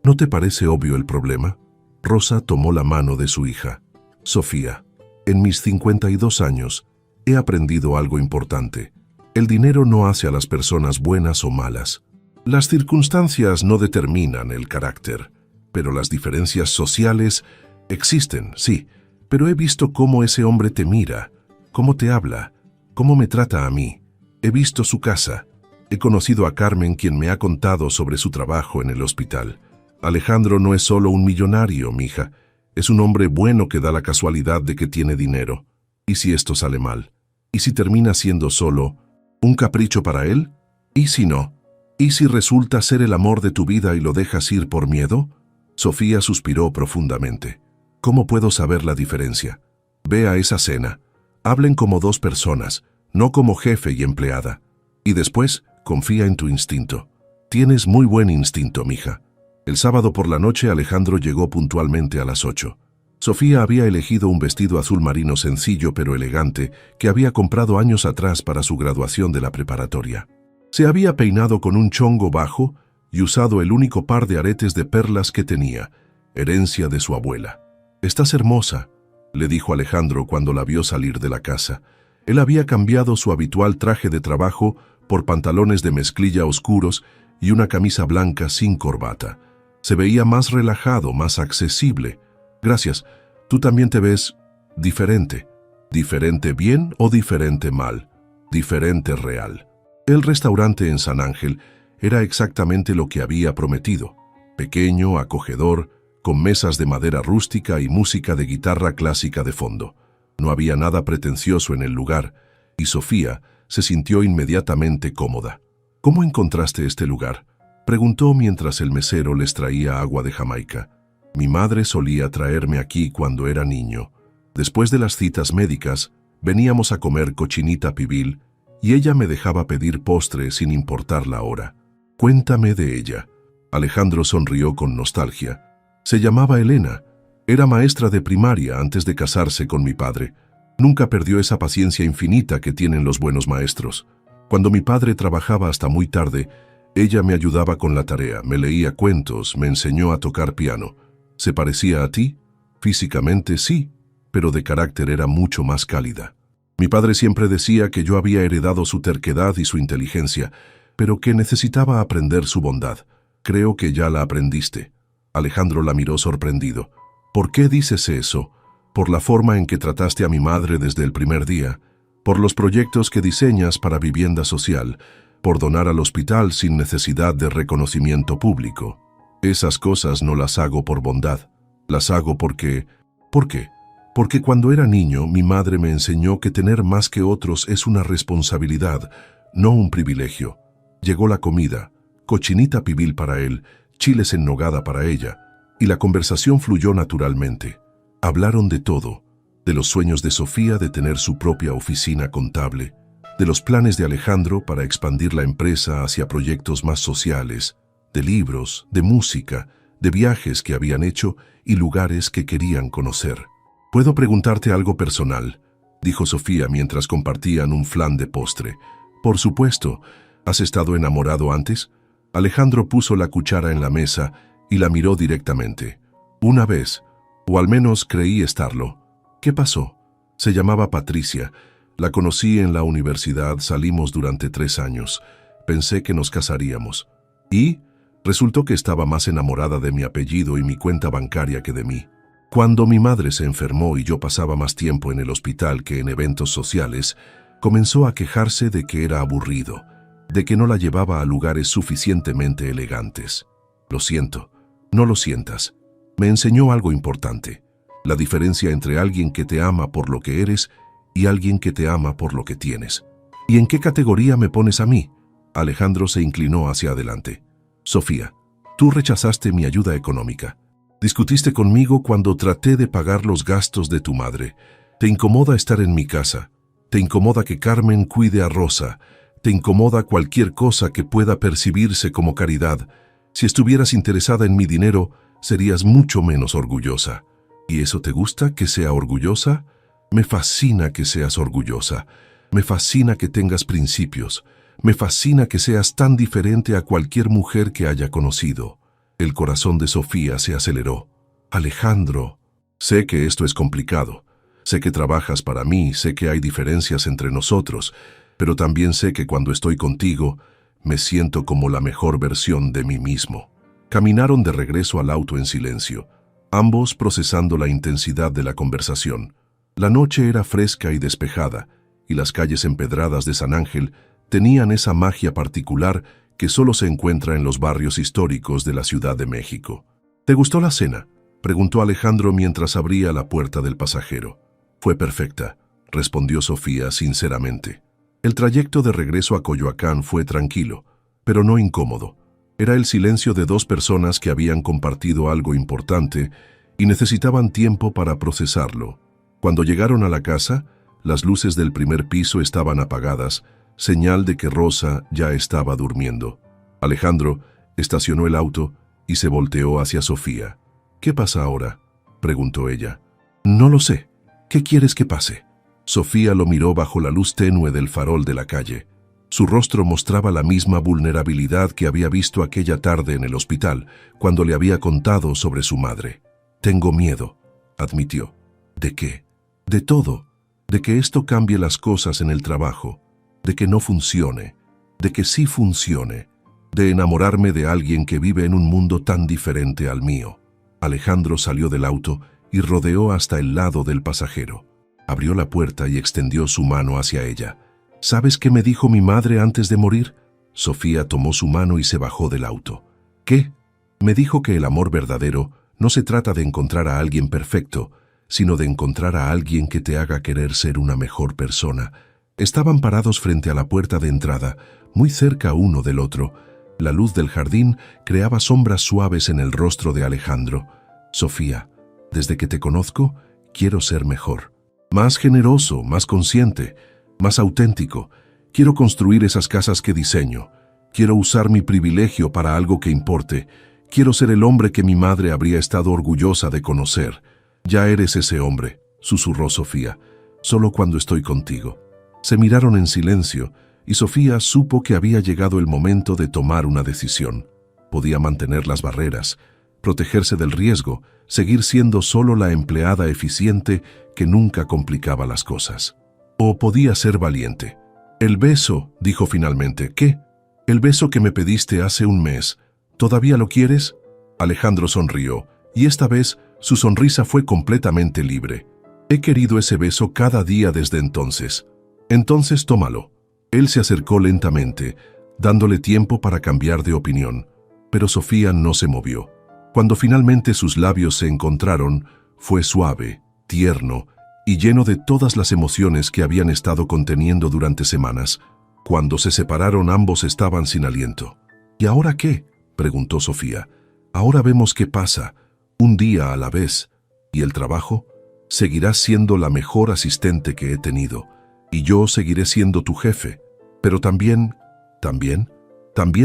Speaker 1: ¿No te parece obvio el problema?». Rosa tomó la mano de su hija. «Sofía, en mis 52 años he aprendido algo importante. El dinero no hace a las personas buenas o malas. Las circunstancias no determinan el carácter, pero las diferencias sociales existen, sí, pero he visto cómo ese hombre te mira, cómo te habla, cómo me trata a mí, He visto su casa. He conocido a Carmen, quien me ha contado sobre su trabajo en el hospital. Alejandro no es solo un millonario, mija. Es un hombre bueno que da la casualidad de que tiene dinero. ¿Y si esto sale mal? ¿Y si termina siendo solo un capricho para él? ¿Y si no? ¿Y si resulta ser el amor de tu vida y lo dejas ir por miedo? Sofía suspiró profundamente. ¿Cómo puedo saber la diferencia? Ve a esa cena. Hablen como dos personas, no como jefe y empleada. Y después, confía en tu instinto. Tienes muy buen instinto, mija. El sábado por la noche Alejandro llegó puntualmente a las 8. Sofía había elegido un vestido azul marino sencillo pero elegante que había comprado años atrás para su graduación de la preparatoria. Se había peinado con un chongo bajo y usado el único par de aretes de perlas que tenía, herencia de su abuela. «Estás hermosa», le dijo Alejandro cuando la vio salir de la casa. Él había cambiado su habitual traje de trabajo por pantalones de mezclilla oscuros y una camisa blanca sin corbata. Se veía más relajado, más accesible. «Gracias. Tú también te ves diferente». ¿Diferente bien o diferente mal? Diferente real. El restaurante en San Ángel era exactamente lo que había prometido. Pequeño, acogedor, con mesas de madera rústica y música de guitarra clásica de fondo. No había nada pretencioso en el lugar, y Sofía se sintió inmediatamente cómoda. «¿Cómo encontraste este lugar?», preguntó mientras el mesero les traía agua de Jamaica. «Mi madre solía traerme aquí cuando era niño. Después de las citas médicas, veníamos a comer cochinita pibil y ella me dejaba pedir postre sin importar la hora. Cuéntame de ella». Alejandro sonrió con nostalgia. «Se llamaba Elena. Era maestra de primaria antes de casarse con mi padre. Nunca perdió esa paciencia infinita que tienen los buenos maestros. Cuando mi padre trabajaba hasta muy tarde, ella me ayudaba con la tarea, me leía cuentos, me enseñó a tocar piano. ¿Se parecía a ti? Físicamente sí, pero de carácter era mucho más cálida. Mi padre siempre decía que yo había heredado su terquedad y su inteligencia, pero que necesitaba aprender su bondad. Creo que ya la aprendiste». Alejandro la miró sorprendido. «¿Por qué dices eso? ¿Por la forma en que trataste a mi madre desde el primer día? ¿Por los proyectos que diseñas para vivienda social? ¿Por donar al hospital sin necesidad de reconocimiento público? Esas cosas no las hago por bondad. Las hago porque... ¿Por qué? Porque cuando era niño mi madre me enseñó que tener más que otros es una responsabilidad, no un privilegio. Llegó la comida, cochinita pibil para él, chiles en nogada para ella, y la conversación fluyó naturalmente. Hablaron de todo, de los sueños de Sofía de tener su propia oficina contable, de los planes de Alejandro para expandir la empresa hacia proyectos más sociales, de libros, de música, de viajes que habían hecho y lugares que querían conocer. «¿Puedo preguntarte algo personal?», dijo Sofía mientras compartían un flan de postre. «Por supuesto. ¿Has estado enamorado antes?». Alejandro puso la cuchara en la mesa y la miró directamente. «Una vez, o al menos creí estarlo». «¿Qué pasó?». «Se llamaba Patricia. La conocí en la universidad, salimos durante 3 años. Pensé que nos casaríamos. Y resultó que estaba más enamorada de mi apellido y mi cuenta bancaria que de mí. Cuando mi madre se enfermó y yo pasaba más tiempo en el hospital que en eventos sociales, comenzó a quejarse de que era aburrido, de que no la llevaba a lugares suficientemente elegantes. Lo siento, no lo sientas. Me enseñó algo importante, la diferencia entre alguien que te ama por lo que eres y alguien que te ama por lo que tienes. ¿Y en qué categoría me pones a mí?». Alejandro se inclinó hacia adelante. «Sofía, tú rechazaste mi ayuda económica. Discutiste conmigo cuando traté de pagar los gastos de tu madre. Te incomoda estar en mi casa. Te incomoda que Carmen cuide a Rosa. Te incomoda cualquier cosa que pueda percibirse como caridad. Si estuvieras interesada en mi dinero, serías mucho menos orgullosa. ¿Y eso te gusta, que sea orgullosa? Me fascina que seas orgullosa. Me fascina que tengas principios. Me fascina que seas tan diferente a cualquier mujer que haya conocido». El corazón de Sofía se aceleró. «Alejandro, sé que esto es complicado. Sé que trabajas para mí, sé que hay diferencias entre nosotros, pero también sé que cuando estoy contigo, me siento como la mejor versión de mí mismo». Caminaron de regreso al auto en silencio, ambos procesando la intensidad de la conversación. La noche era fresca y despejada, y las calles empedradas de San Ángel Tenían esa magia particular que solo se encuentra en los barrios históricos de la Ciudad de México. ¿Te gustó la cena?, preguntó Alejandro mientras abría la puerta del pasajero. Fue perfecta, respondió Sofía sinceramente. El trayecto de regreso a Coyoacán fue tranquilo, pero no incómodo. Era el silencio de dos personas que habían compartido algo importante y necesitaban tiempo para procesarlo. Cuando llegaron a la casa, las luces del primer piso estaban apagadas, señal de que Rosa ya estaba durmiendo. Alejandro estacionó el auto y se volteó hacia Sofía. «¿Qué pasa ahora?», preguntó ella. «No lo sé. ¿Qué quieres que pase?». Sofía lo miró bajo la luz tenue del farol de la calle. Su rostro mostraba la misma vulnerabilidad que había visto aquella tarde en el hospital, cuando le había contado sobre su madre. «Tengo miedo», admitió. «¿De qué?». «De todo. De que esto cambie las cosas en el trabajo. De que no funcione. De que sí funcione. De enamorarme de alguien que vive en un mundo tan diferente al mío». Alejandro salió del auto y rodeó hasta el lado del pasajero. Abrió la puerta y extendió su mano hacia ella. «¿Sabes qué me dijo mi madre antes de morir?». Sofía tomó su mano y se bajó del auto. «¿Qué?». «Me dijo que el amor verdadero no se trata de encontrar a alguien perfecto, sino de encontrar a alguien que te haga querer ser una mejor persona». Estaban parados frente a la puerta de entrada, muy cerca uno del otro. La luz del jardín creaba sombras suaves en el rostro de Alejandro. «Sofía, desde que te conozco, quiero ser mejor. Más generoso, más consciente, más auténtico. Quiero construir esas casas que diseño. Quiero usar mi privilegio para algo que importe. Quiero ser el hombre que mi madre habría estado orgullosa de conocer». «Ya eres ese hombre», susurró Sofía, «solo cuando estoy contigo». Se miraron en silencio y Sofía supo que había llegado el momento de tomar una decisión. Podía mantener las barreras, protegerse del riesgo, seguir siendo solo la empleada eficiente que nunca complicaba las cosas. O podía ser valiente. «El beso», dijo finalmente. «¿Qué?». «El beso que me pediste hace un mes. ¿Todavía lo quieres?». Alejandro sonrió, y esta vez su sonrisa fue completamente libre. «He querido ese beso cada día desde entonces». «Entonces tómalo». Él se acercó lentamente, dándole tiempo para cambiar de opinión, pero Sofía no se movió. Cuando finalmente sus labios se encontraron, fue suave, tierno y lleno de todas las emociones que habían estado conteniendo durante semanas. Cuando se separaron, ambos estaban sin aliento. «¿Y ahora qué?», preguntó Sofía. «Ahora vemos qué pasa, un día a la vez. ¿Y el trabajo? Seguirás siendo la mejor asistente que he tenido. Y yo seguiré siendo tu jefe. Pero también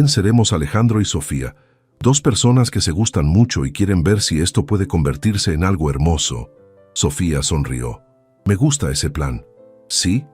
Speaker 1: seremos Alejandro y Sofía, dos personas que se gustan mucho y quieren ver si esto puede convertirse en algo hermoso». Sofía sonrió. «Me gusta ese plan». «Sí,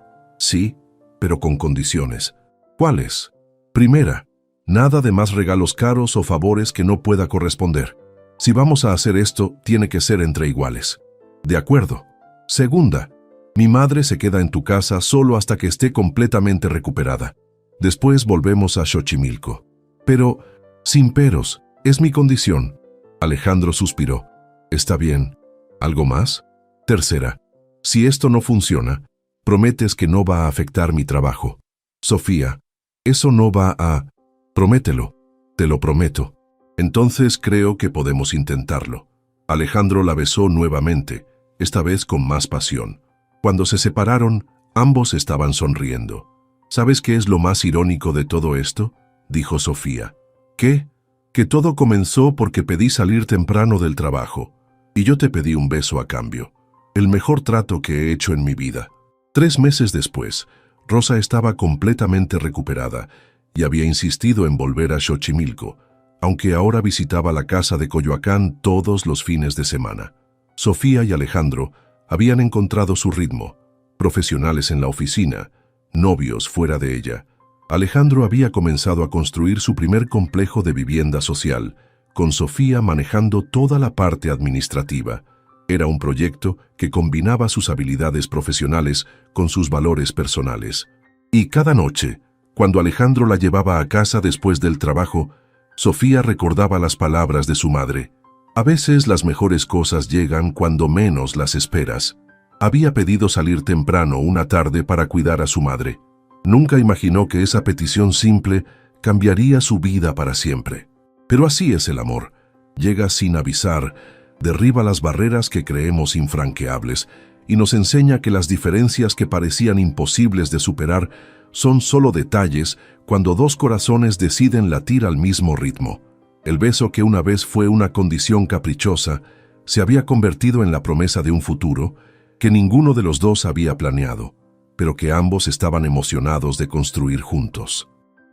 Speaker 1: pero con condiciones». «¿Cuáles?». «Primera, nada de más regalos caros o favores que no pueda corresponder. Si vamos a hacer esto, tiene que ser entre iguales». «De acuerdo». «Segunda, mi madre se queda en tu casa solo hasta que esté completamente recuperada. Después volvemos a Xochimilco». «Pero, sin peros, es mi condición». Alejandro suspiró. «Está bien. ¿Algo más?». «Tercera, si esto no funciona, prometes que no va a afectar mi trabajo». «Sofía, eso no va a...». «Promételo». «Te lo prometo». «Entonces creo que podemos intentarlo». Alejandro la besó nuevamente, esta vez con más pasión. Cuando se separaron, ambos estaban sonriendo. «¿Sabes qué es lo más irónico de todo esto?», dijo Sofía. «¿Qué?». «Que todo comenzó porque pedí salir temprano del trabajo, y yo te pedí un beso a cambio. El mejor trato que he hecho en mi vida». 3 meses después, Rosa estaba completamente recuperada y había insistido en volver a Xochimilco, aunque ahora visitaba la casa de Coyoacán todos los fines de semana. Sofía y Alejandro habían encontrado su ritmo, profesionales en la oficina, novios fuera de ella. Alejandro había comenzado a construir su primer complejo de vivienda social, con Sofía manejando toda la parte administrativa. Era un proyecto que combinaba sus habilidades profesionales con sus valores personales. Y cada noche, cuando Alejandro la llevaba a casa después del trabajo, Sofía recordaba las palabras de su madre. «A veces las mejores cosas llegan cuando menos las esperas». Había pedido salir temprano una tarde para cuidar a su madre. Nunca imaginó que esa petición simple cambiaría su vida para siempre. Pero así es el amor. Llega sin avisar, derriba las barreras que creemos infranqueables y nos enseña que las diferencias que parecían imposibles de superar son solo detalles cuando dos corazones deciden latir al mismo ritmo. El beso que una vez fue una condición caprichosa se había convertido en la promesa de un futuro que ninguno de los dos había planeado, pero que ambos estaban emocionados de construir juntos.